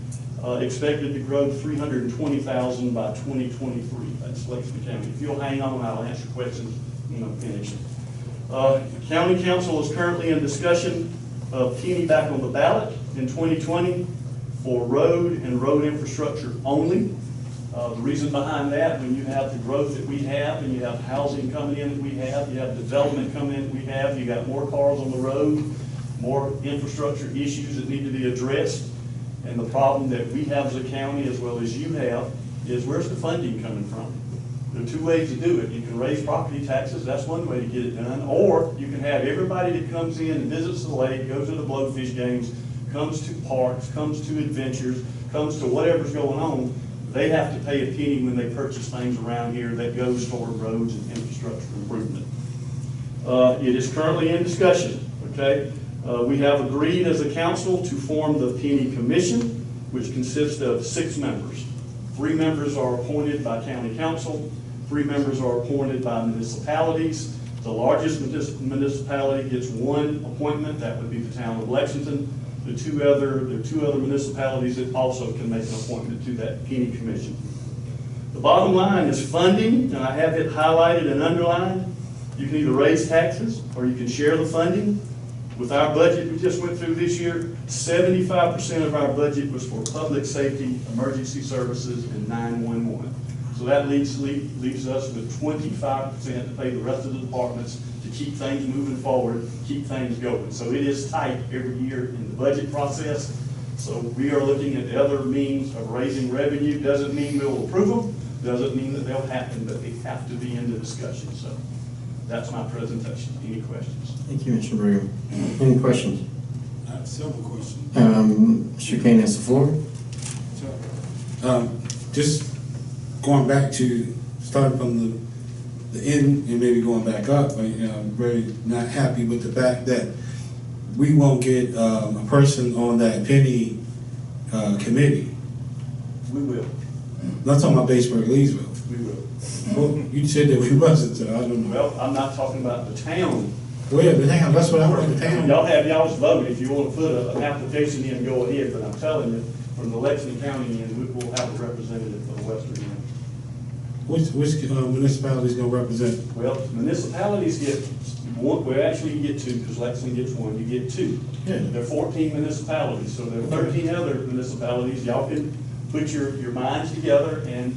Expected to grow 320,000 by 2023. That's Lexington County. If you'll hang on, I'll answer questions when I'm finished. County Council is currently in discussion of Penny back on the ballot in 2020 for road and road infrastructure only. The reason behind that, when you have the growth that we have, and you have housing coming in that we have, you have development coming in that we have, you got more cars on the road, more infrastructure issues that need to be addressed. And the problem that we have as a county, as well as you have, is where's the funding coming from? There are 2 ways to do it. You can raise property taxes, that's one way to get it done, or you can have everybody that comes in and visits the lake, goes to the blowfish games, comes to parks, comes to adventures, comes to whatever's going on. They have to pay a penny when they purchase things around here that goes toward roads and infrastructure improvement. It is currently in discussion, okay? We have agreed as a council to form the Penny Commission, which consists of 6 members. 3 members are appointed by county council, 3 members are appointed by municipalities. The largest municipality gets 1 appointment, that would be the town of Lexington. There are 2 other municipalities that also can make an appointment to that Penny Commission. The bottom line is funding, and I have it highlighted and underlined. You can either raise taxes or you can share the funding. With our budget we just went through this year, 75% of our budget was for public safety, emergency services, and 911. So that leaves us with 25% to pay the rest of the departments to keep things moving forward, keep things going. So it is tight every year in the budget process. So we are looking at other means of raising revenue. Doesn't mean we'll approve them, doesn't mean that they'll happen, but they have to be in the discussion. So that's my presentation. Any questions? Thank you, Mr. Brigham. Any questions? I have several questions. Mr. Kane has the floor. So Just going back to, starting from the end and maybe going back up, I'm very not happy with the fact that we won't get a person on that penny committee. We will, Not talking about Batesburg-Leesville. we will. Well, you said that we wasn't, so I don't know. Well, I'm not talking about the town. Well, yeah, the town, that's what I want, the town. Y'all have y'all's vote if you want to put an application in, go ahead, but I'm telling you, from the Lexington County end, we will have a representative for the western end. Which municipality is gonna represent? Well, municipalities get one, well, actually you get two, because Lexington gets one, you get two. Yeah. There are 14 municipalities, so there are 13 other municipalities. Y'all can put your minds together and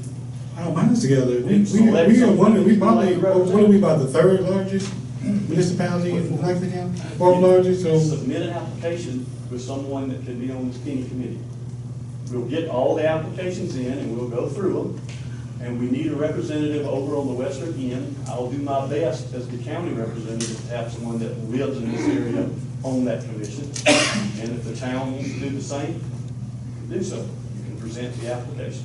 Oh, mine's together. We Select are one, we probably, somebody what are we, about the third largest municipality in Lexington County? Fourth largest, so. submit an application with someone that can be on this penny committee. We'll get all the applications in and we'll go through them. And we need a representative over on the western end. I'll do my best as the county representative to have someone that lives in this area on that commission. And if the town wants to do the same, do so. You can present the application.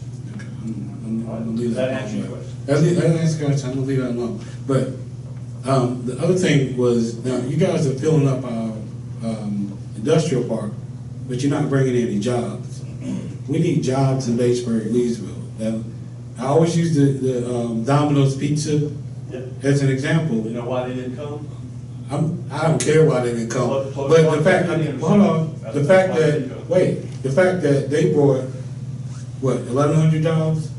I'm gonna leave Does that that answer your alone. question? That answers your question, I'm gonna leave that alone. But, the other thing was, now, you guys are filling up our, industrial park, but you're not bringing any jobs. We need jobs in Batesburg-Leesville. Now, I always use the Domino's Pizza Yep. as an example. You know why they didn't come? I don't care why they didn't come, Close but the fact, proximity. hold on, the That's fact why they didn't that, come. wait, the fact that they brought, what, 1,100 jobs?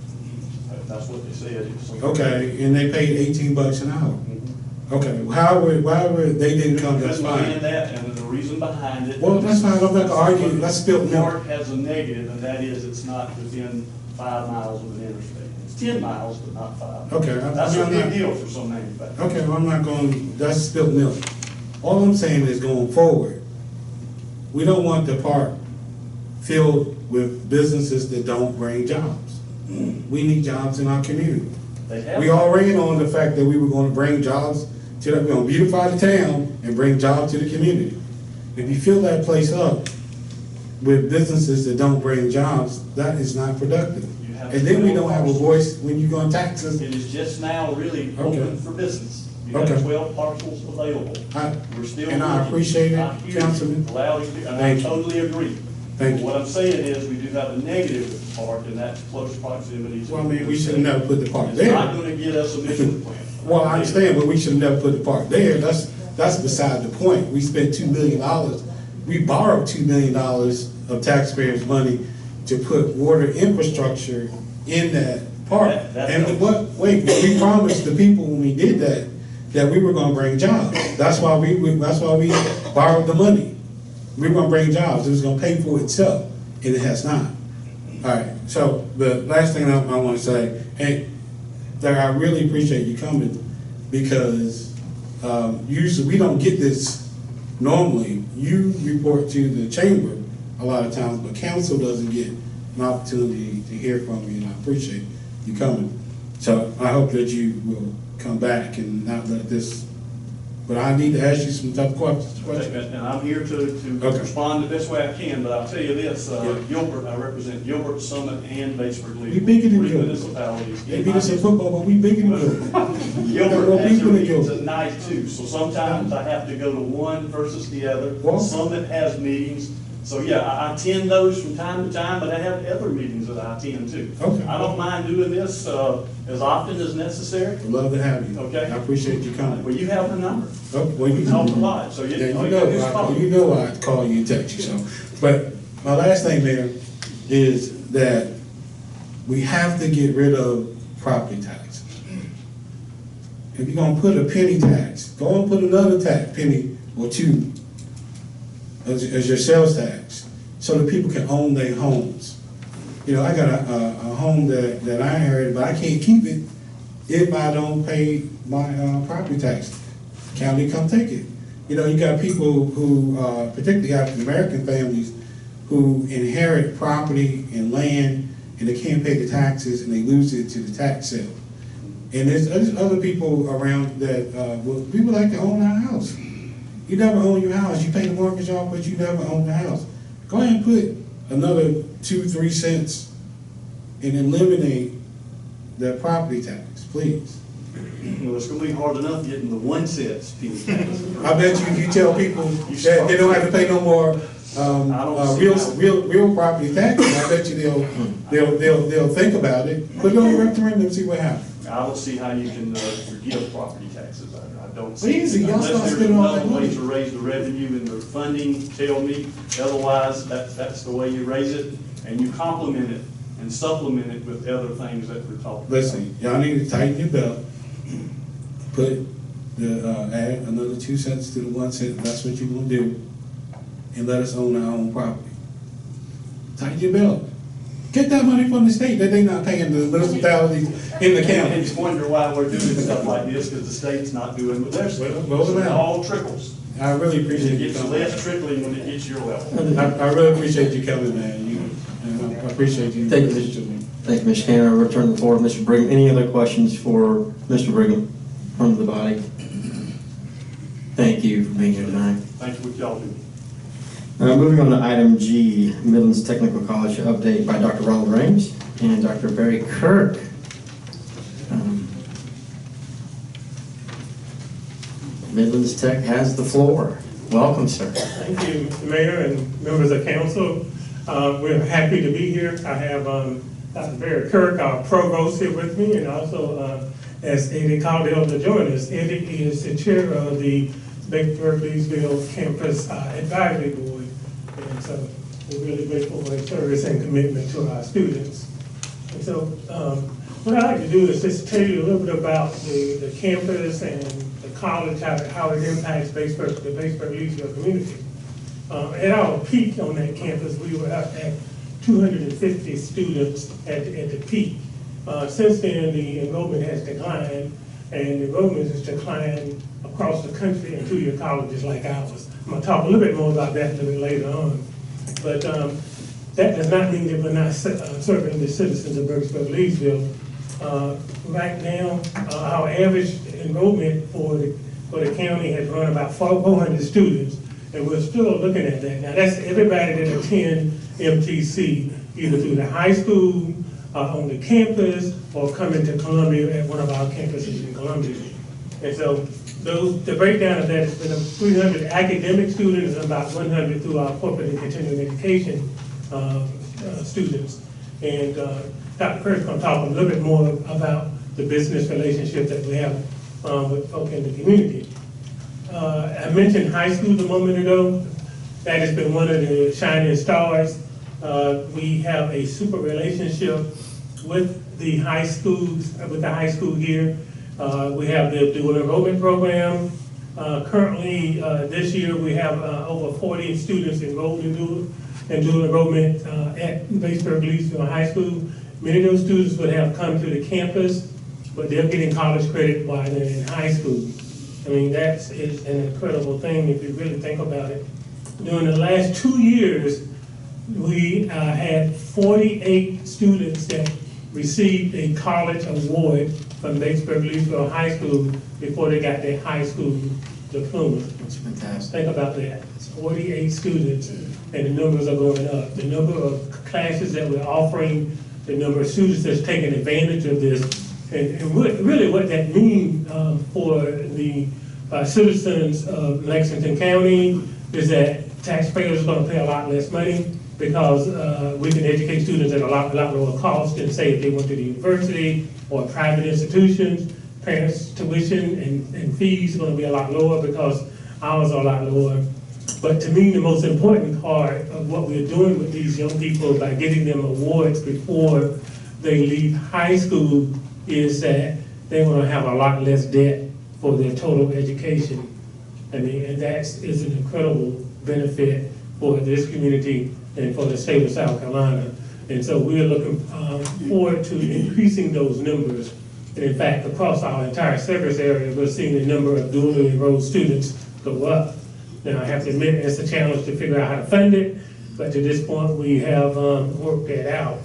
That's what they said. Okay, and they paid $18 an hour. Mhm. Okay, however they didn't come, that's Couldn't land fine. that, and the reason behind it. Well, that's fine, I'm not gonna argue, let's spill milk. Mark has a negative, and that is it's not within 5 miles of an interstate. It's 10 miles, but not 5. Okay, That's a I'm big not, deal for some manufacturers. okay, well, I'm not going, that's spilt milk. All I'm saying is going forward, we don't want the park filled with businesses that don't bring jobs. We need jobs in our community. They have. We all ran on the fact that we were gonna bring jobs to we're gonna beautify the town and bring jobs to the community. If you fill that place up with businesses that don't bring jobs, that is not productive. You have And then we 12 don't have a parcels. voice when you gonna tax us. It is just now really Okay. open for business. You Okay. have 12 parcels available. We're still. And I looking. appreciate it, I hear you Councilman. loud and clear, and I Thank you. totally agree. Thank But you. what I'm saying is, we do have a negative with the park, and that's close proximity to. Well, I mean, we should have never put the park It's not there. gonna get us a mission plan. Well, I understand, but we should have never put the park there. That's beside the point. We spent $2 million. We borrowed $2 million of taxpayers' money to put water infrastructure in that park. That And helps. wait, we promised the people when we did that we were gonna bring jobs. That's why we borrowed the money. We were gonna bring jobs. It was gonna pay for itself, and it has not. All right, so the last thing I wanna say, and that I really appreciate you coming, because usually we don't get this normally. You report to the chamber a lot of times, but council doesn't get an opportunity to hear from you, and I appreciate you coming. So I hope that you will come back and not let this, but I need to ask you some tough questions. And I'm here to Okay. respond the best way I can, but I'll tell you this, Yeah. Gilbert, I represent Gilbert, Summit, and Batesburg-Leesville. We bigger than 3 Gilbert. municipalities. They beat us in football, but we bigger than you. Gilbert More has people their than meetings Gilbert. at night too, so sometimes I have to go to one versus the other. Well- Summit has meetings, so yeah, I attend those from time to time, but I have other meetings that I attend too. Okay. I don't mind doing this, as often as necessary. I'd love to have you. Okay. I appreciate you coming. Well, you have the number. Oh, well, We you talk a lot, so Yeah, all you gotta do is know, call. you know I call you and text you, so. But my last thing, Mayor, is that we have to get rid of property taxes. If you're gonna put a penny tax, go and put another penny or two as your sales tax, so that people can own their homes. You know, I got a home that I inherited, but I can't keep it if I don't pay my property tax. County come take it. You know, you got people who, particularly African-American families, who inherit property and land, and they can't pay the taxes, and they lose it to the tax sale. And there's other people around that, we would like to own our house. You never own your house. You pay the mortgage off, but you never own the house. Go ahead and put another 2-3 cents and eliminate that property tax, please. Well, it's gonna be hard enough getting the 1 cent speed tax. I bet you, if you tell people that they don't have to pay no more, real property taxes, I bet you they'll think about it, put it on the referendum and see what happens. I don't see how you can forgive property taxes. I don't see. Easy, y'all start Unless there's spending all that another way money. to raise the revenue and the funding, tell me. Otherwise, that's the way you raise it, and you complement it and supplement it with other things that we're talking about. Listen, y'all need to tighten your belt, put add another 2 cents to the 1 cent, if that's what you're gonna do, and let us own our own property. Tighten your belt. Get that money from the state that they not paying the municipalities in the I county. just wonder why we're doing stuff like this, because the state's not doing what they're supposed to. Well, It all trickles. I really It appreciate you gets coming. less trickling when it gets your level. I really appreciate you coming, man. And I appreciate you. Thank you, listening to me. Thank you, Mr. Cannon. I'll return the floor to Mr. Brigham. Any other questions for Mr. Brigham from the body? Thank you for being here tonight. Thank you for what y'all do. Moving on to item G, Midlands Technical College update by Dr. Ronald Rames and Dr. Barry Kirk. Midlands Tech has the floor. Welcome, sir. Thank you, Mr. Mayor and members of council. We're happy to be here. I have Dr. Barry Kirk, our provost, here with me, and also as Eddie Caldwell to join us. Eddie is the chair of the Batesburg-Leesville Campus Advisory Board, and so we're really grateful for his service and commitment to our students. And so what I'd like to do is just tell you a little bit about the campus and the college, how it impacts the Batesburg-Leesville community. At our peak on that campus, we were up at 250 students at the peak. Since then, the enrollment has declined, and enrollment has declined across the country in two-year colleges like ours. I'm going to talk a little bit more about that a little bit later on. But that does not mean that we're not serving the citizens of Batesburg-Leesville. Right now, our average enrollment for the county has run about 400 students, and we're still looking at that. Now, that's everybody that attend MTC, either through the high school, on the campus, or coming to Columbia at one of our campuses in Columbia. And so the breakdown of that has been 300 academic students and about 100 through our corporate and continuing education students. And Dr. Kirk's going to talk a little bit more about the business relationship that we have with folk in the community. I mentioned high school a moment ago. That has been one of the shining stars. We have a super relationship with the high schools, here. We have the dual enrollment program. Currently, this year, we have over 40 students enrolled in dual enrollment at Batesburg-Leesville High School. Many of those students would have come to the campus, but they're getting college credit while they're in high school. I mean, that is an incredible thing if you really think about it. During the last 2 years, we had 48 students that received a college award from Batesburg-Leesville High School before they got their high school diploma. That's fantastic. Think about that. It's 48 students, and the numbers are going up. The number of classes that we're offering, the number of students that's taking advantage of this, and really what that means for the citizens of Lexington County is that taxpayers are going to pay a lot less money because we can educate students at a lot lower cost than, say, if they went to the university or private institutions. Parents' tuition and fees are going to be a lot lower because ours are a lot lower. But to me, the most important part of what we're doing with these young people by getting them awards before they leave high school is that they're going to have a lot less debt for their total education. I mean, and that is an incredible benefit for this community and for the state of South Carolina. And so we're looking forward to increasing those numbers. And in fact, across our entire service area, we're seeing the number of dually enrolled students go up. Now, I have to admit, it's a challenge to figure out how to fund it, but to this point, we have worked that out.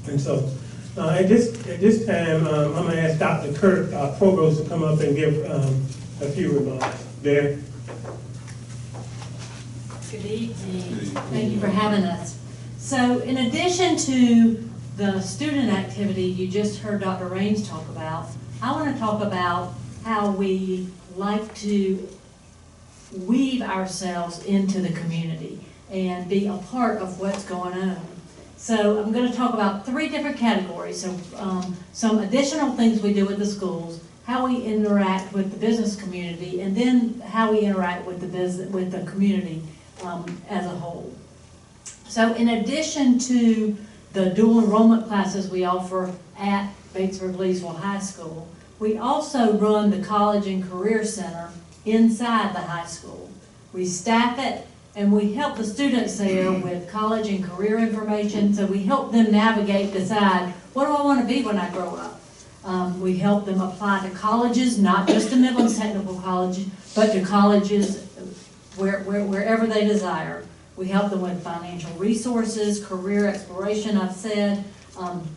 And so at this time, I'm going to ask Dr. Kirk, our provost, to come up and give a few remarks. There. Good evening. Thank you for having us. So in addition to the student activity you just heard Dr. Raines talk about, I want to talk about how we like to weave ourselves into the community and be a part of what's going on. So I'm going to talk about 3 different categories. So some additional things we do with the schools, how we interact with the business community, and then how we interact with the community as a whole. So in addition to the dual enrollment classes we offer at Batesburg-Leesville High School, we also run the College and Career Center inside the high school. We staff it, and we help the students there with college and career information, so we help them navigate, decide, what do I want to be when I grow up? We help them apply to colleges, not just to Midlands Technical College, but to colleges wherever they desire. We help them with financial resources, career exploration, I've said,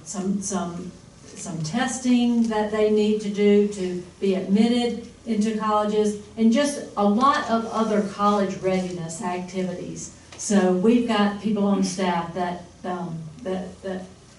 some testing that they need to do to be admitted into colleges, and just a lot of other college readiness activities. So we've got people on staff that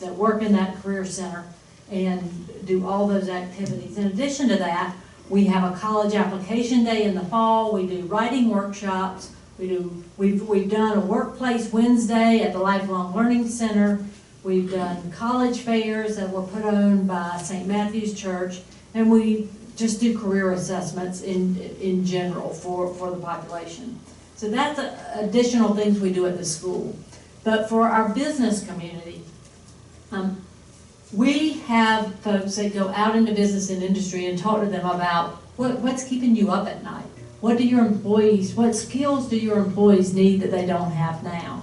work in that career center and do all those activities. In addition to that, we have a college application day in the fall. We do writing workshops. We've done a workplace Wednesday at the Lifelong Learning Center. We've done college fairs that were put on by St. Matthew's Church, and we just do career assessments in general for the population. So that's additional things we do at the school. But for our business community, we have folks that go out into business and industry and talk to them about what's keeping you up at night. What skills do your employees need that they don't have now?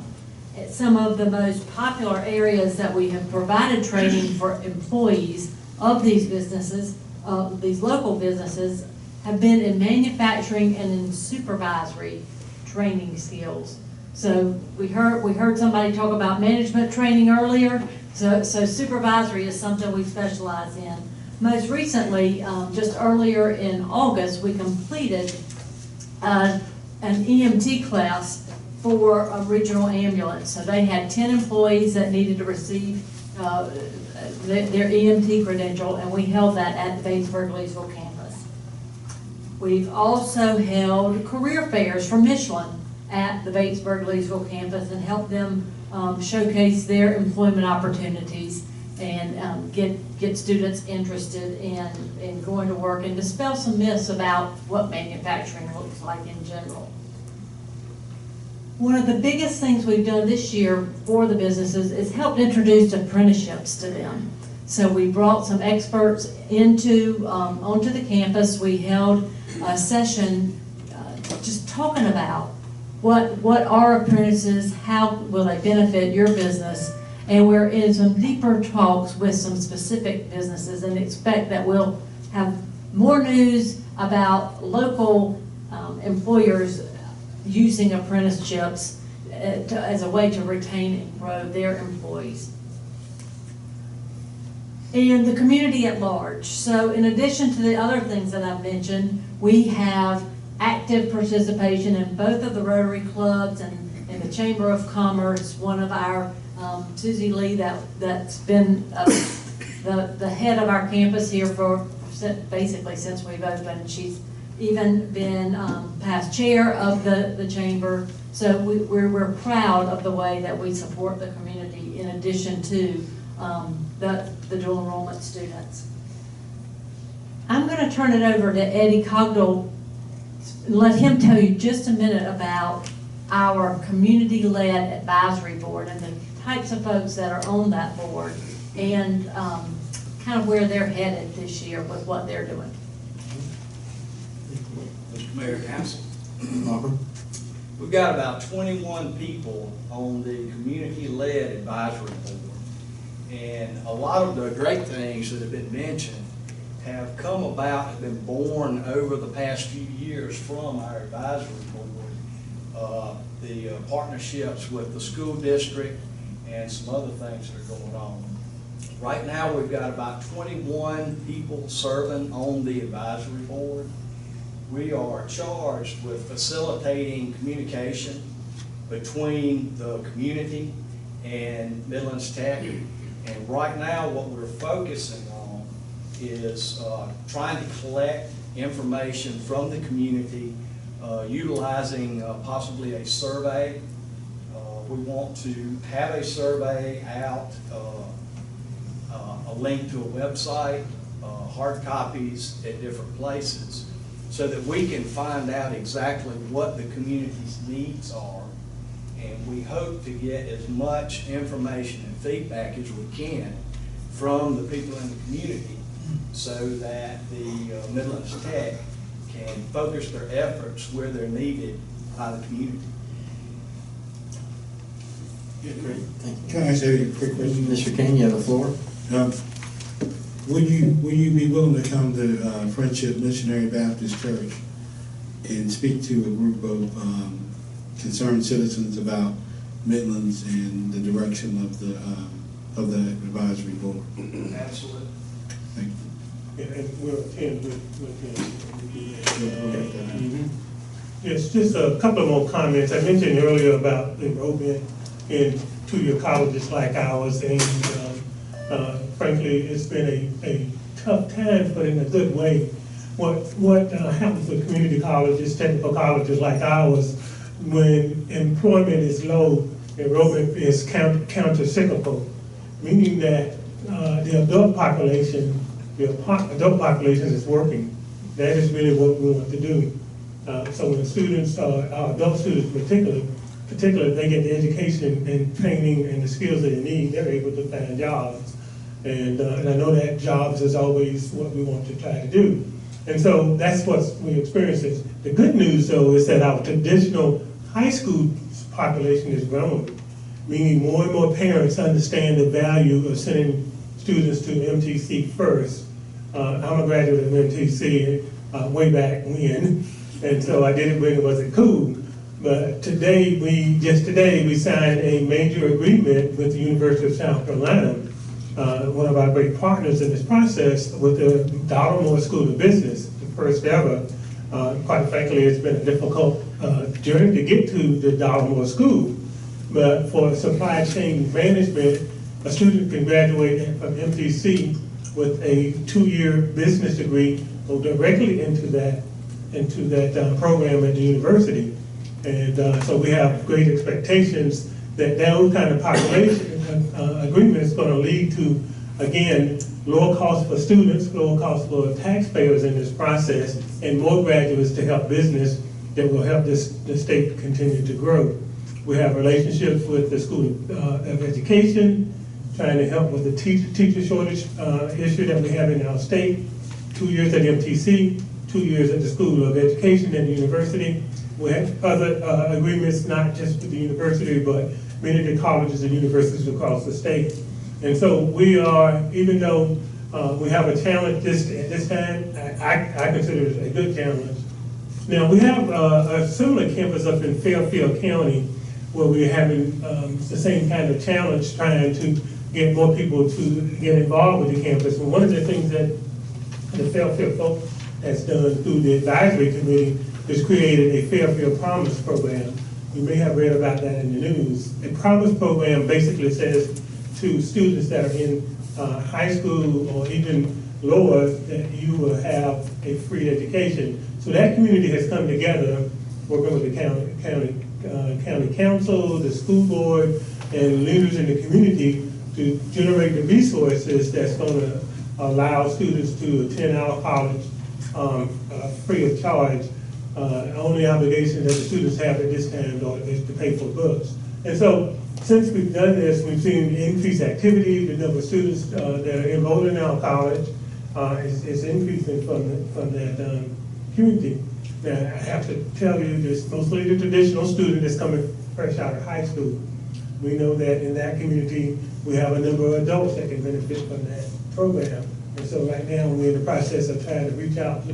Some of the most popular areas that we have provided training for employees of these businesses, these local businesses, have been in manufacturing and in supervisory training skills. So we heard somebody talk about management training earlier. So supervisory is something we specialize in. Most recently, just earlier in August, we completed an EMT class for a regional ambulance. So they had 10 employees that needed to receive their EMT credential, and we held that at the Batesburg-Leesville campus. We've also held career fairs for Michelin at the Batesburg-Leesville campus and helped them showcase their employment opportunities and get students interested in going to work and dispel some myths about what manufacturing looks like in general. One of the biggest things we've done this year for the businesses is helped introduce apprenticeships to them. So we brought some experts onto the campus. We held a session just talking about what are apprentices, how will they benefit your business, and we're in some deeper talks with some specific businesses and expect that we'll have more news about local employers using apprenticeships as a way to retain and grow their employees. And the community at large. So in addition to the other things that I've mentioned, we have active participation in both of the Rotary clubs and in the Chamber of Commerce. One of our, Susie Lee, that's been the head of our campus here for basically since we've opened. She's even been past chair of the chamber. So we're proud of the way that we support the community in addition to the dual enrollment students. I'm going to turn it over to Eddie Cogdell and let him tell you just a minute about our community-led advisory board and the types of folks that are on that board and kind of where they're headed this year with what they're doing. Mr. Mayor, Council. We've got about 21 people on the community-led advisory board. And a lot of the great things that have been mentioned have come about, have been born over the past few years from our advisory board. The partnerships with the school district and some other things that are going on. Right now we've got about 21 people serving on the advisory board. We are charged with facilitating communication between the community and Midlands Tech And right now, what we're focusing on is trying to collect information from the community, utilizing possibly a survey. We want to have a survey out, a link to a website, hard copies at different places, so that we can find out exactly what the community's needs are. And we hope to get as much information and feedback as we can from the people in the community, so that the Midlands Tech can focus their efforts where they're needed by the community. Can I ask you a quick question? Mr. Kane, you have the floor. Would you be willing to come to Friendship Missionary Baptist Church and speak to a group of concerned citizens about Midlands and the direction of the advisory board? Absolutely. Thank you. Yeah, and we'll attend with Yes, just a couple of more comments. I mentioned earlier about enrollment in two-year colleges like ours, and frankly, it's been a tough time, but in a good way. What happens with community colleges, technical colleges like ours, when employment is low, enrollment is counter-cyclical, meaning that the adult population is working. That is really what we want to do. So when students, adult students particularly, they get the education and training and the skills that they need, they're able to find jobs. And I know that jobs is always what we want to try to do. And so that's what we experience. The good news, though, is that our traditional high school population is growing, meaning more and more parents understand the value of sending students to MTC first. I'm a graduate of MTC way back when, and so I did it when it wasn't cool. But today, just today, we signed a major agreement with the University of South Carolina, one of our great partners in this process, with the Dallimore School of Business, the first ever. Quite frankly, it's been a difficult journey to get to the Dallimore School. But for supply chain management, a student can graduate from MTC with a 2-year business degree, go directly into that program at the university. And so we have great expectations that those kind of population agreement is going to lead to, again, lower costs for students, lower costs for taxpayers in this process, and more graduates to help business that will help the state continue to grow. We have relationships with the School of Education, trying to help with the teacher shortage issue that we have in our state. 2 years at MTC, 2 years at the School of Education and the university. We have other agreements, not just with the university, but many of the colleges and universities across the state. And so we are, even though we have a challenge at this time, I consider it a good challenge. Now, we have a similar campus up in Fairfield County, where we're having the same kind of challenge, trying to get more people to get involved with the campus. And one of the things that the Fairfield folk has done through the advisory committee is created a Fairfield Promise program. You may have read about that in the news. A Promise program basically says to students that are in high school or even lower that you will have a free education. So that community has come together, working with the county council, the school board, and leaders in the community to generate the resources that's going to allow students to attend our college free of charge. Only obligation that the students have at this time is to pay for books. And so, since we've done this, we've seen increased activity. The number of students that are enrolled in our college is increasing from that community. Now, I have to tell you, this mostly the traditional student that's coming fresh out of high school. We know that in that community, we have a number of adults that can benefit from that program. And so right now, we're in the process of trying to reach out to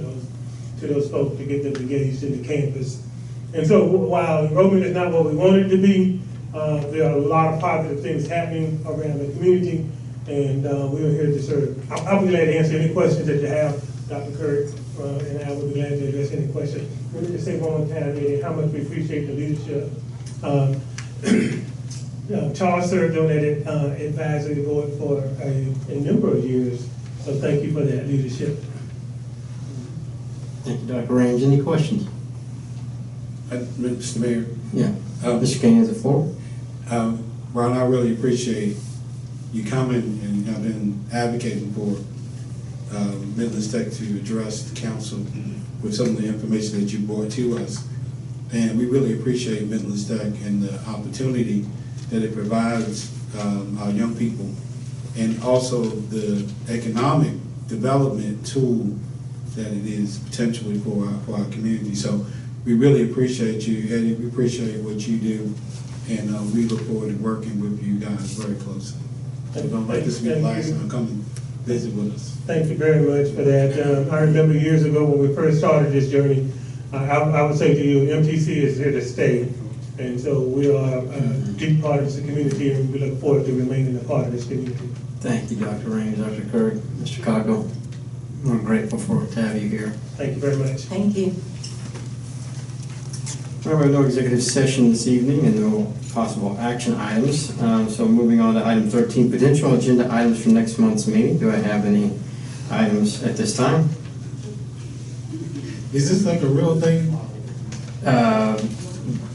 those folks to get them engaged in the campus. And so while enrollment is not what we want it to be, there are a lot of positive things happening around the community, and we're here to serve. I'll be glad to answer any questions that you have, Dr. Kirk, and I will be glad to address any questions. Let me just say one more time, Eddie, how much we appreciate the leadership. Charles served on that advisory board for a number of years, so thank you for that leadership. Thank you, Dr. Raines. Any questions? Mr. Mayor? Yeah. Mr. King has the floor. Ron, I really appreciate you coming, and I've been advocating for Midlands Tech to address the council with some of the information that you brought to us. And we really appreciate Midlands Tech and the opportunity that it provides our young people, and also the economic development tool that it is potentially for our community. So we really appreciate you, Eddie. We appreciate what you do, and we look forward to working with you guys very closely. So don't let this be the last time. Come and visit with us. Thank you very much for that. I remember years ago when we first started this journey, I would say to you, MTC is here to stay. And so we are a deep part of the community, and we look forward to remaining a part of this community. Thank you, Dr. Raines, Dr. Kirk, Mr. Coggle. We're grateful to have you here. Thank you very much. Thank you. Well, we have no executive session this evening and no possible action items. So moving on to item 13, potential agenda items for next month's meeting. Do I have any items at this time? Is this like a real thing?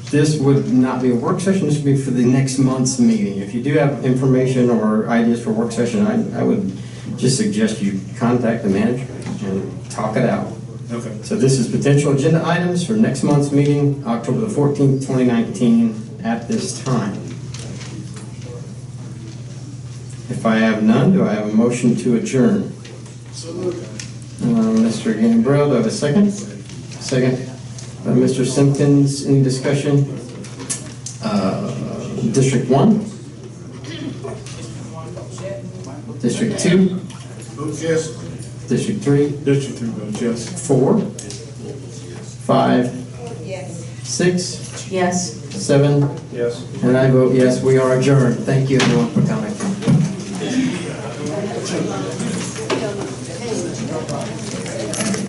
This would not be a work session. This would be for the next month's meeting. If you do have information or ideas for work session, I would just suggest you contact the manager and talk it out. Okay. So this is potential agenda items for next month's meeting, October the 14th, 2019, at this time. If I have none, do I have a motion to adjourn? Mr. Gambrell, do I have a second? Second. Mr. Simpkins, any discussion? District 1? District 2? Vote yes. District 3? District 3 votes yes. 4? 5? Yes. 6? Yes. 7? Yes. And I vote yes, we are adjourned. Thank you everyone for coming.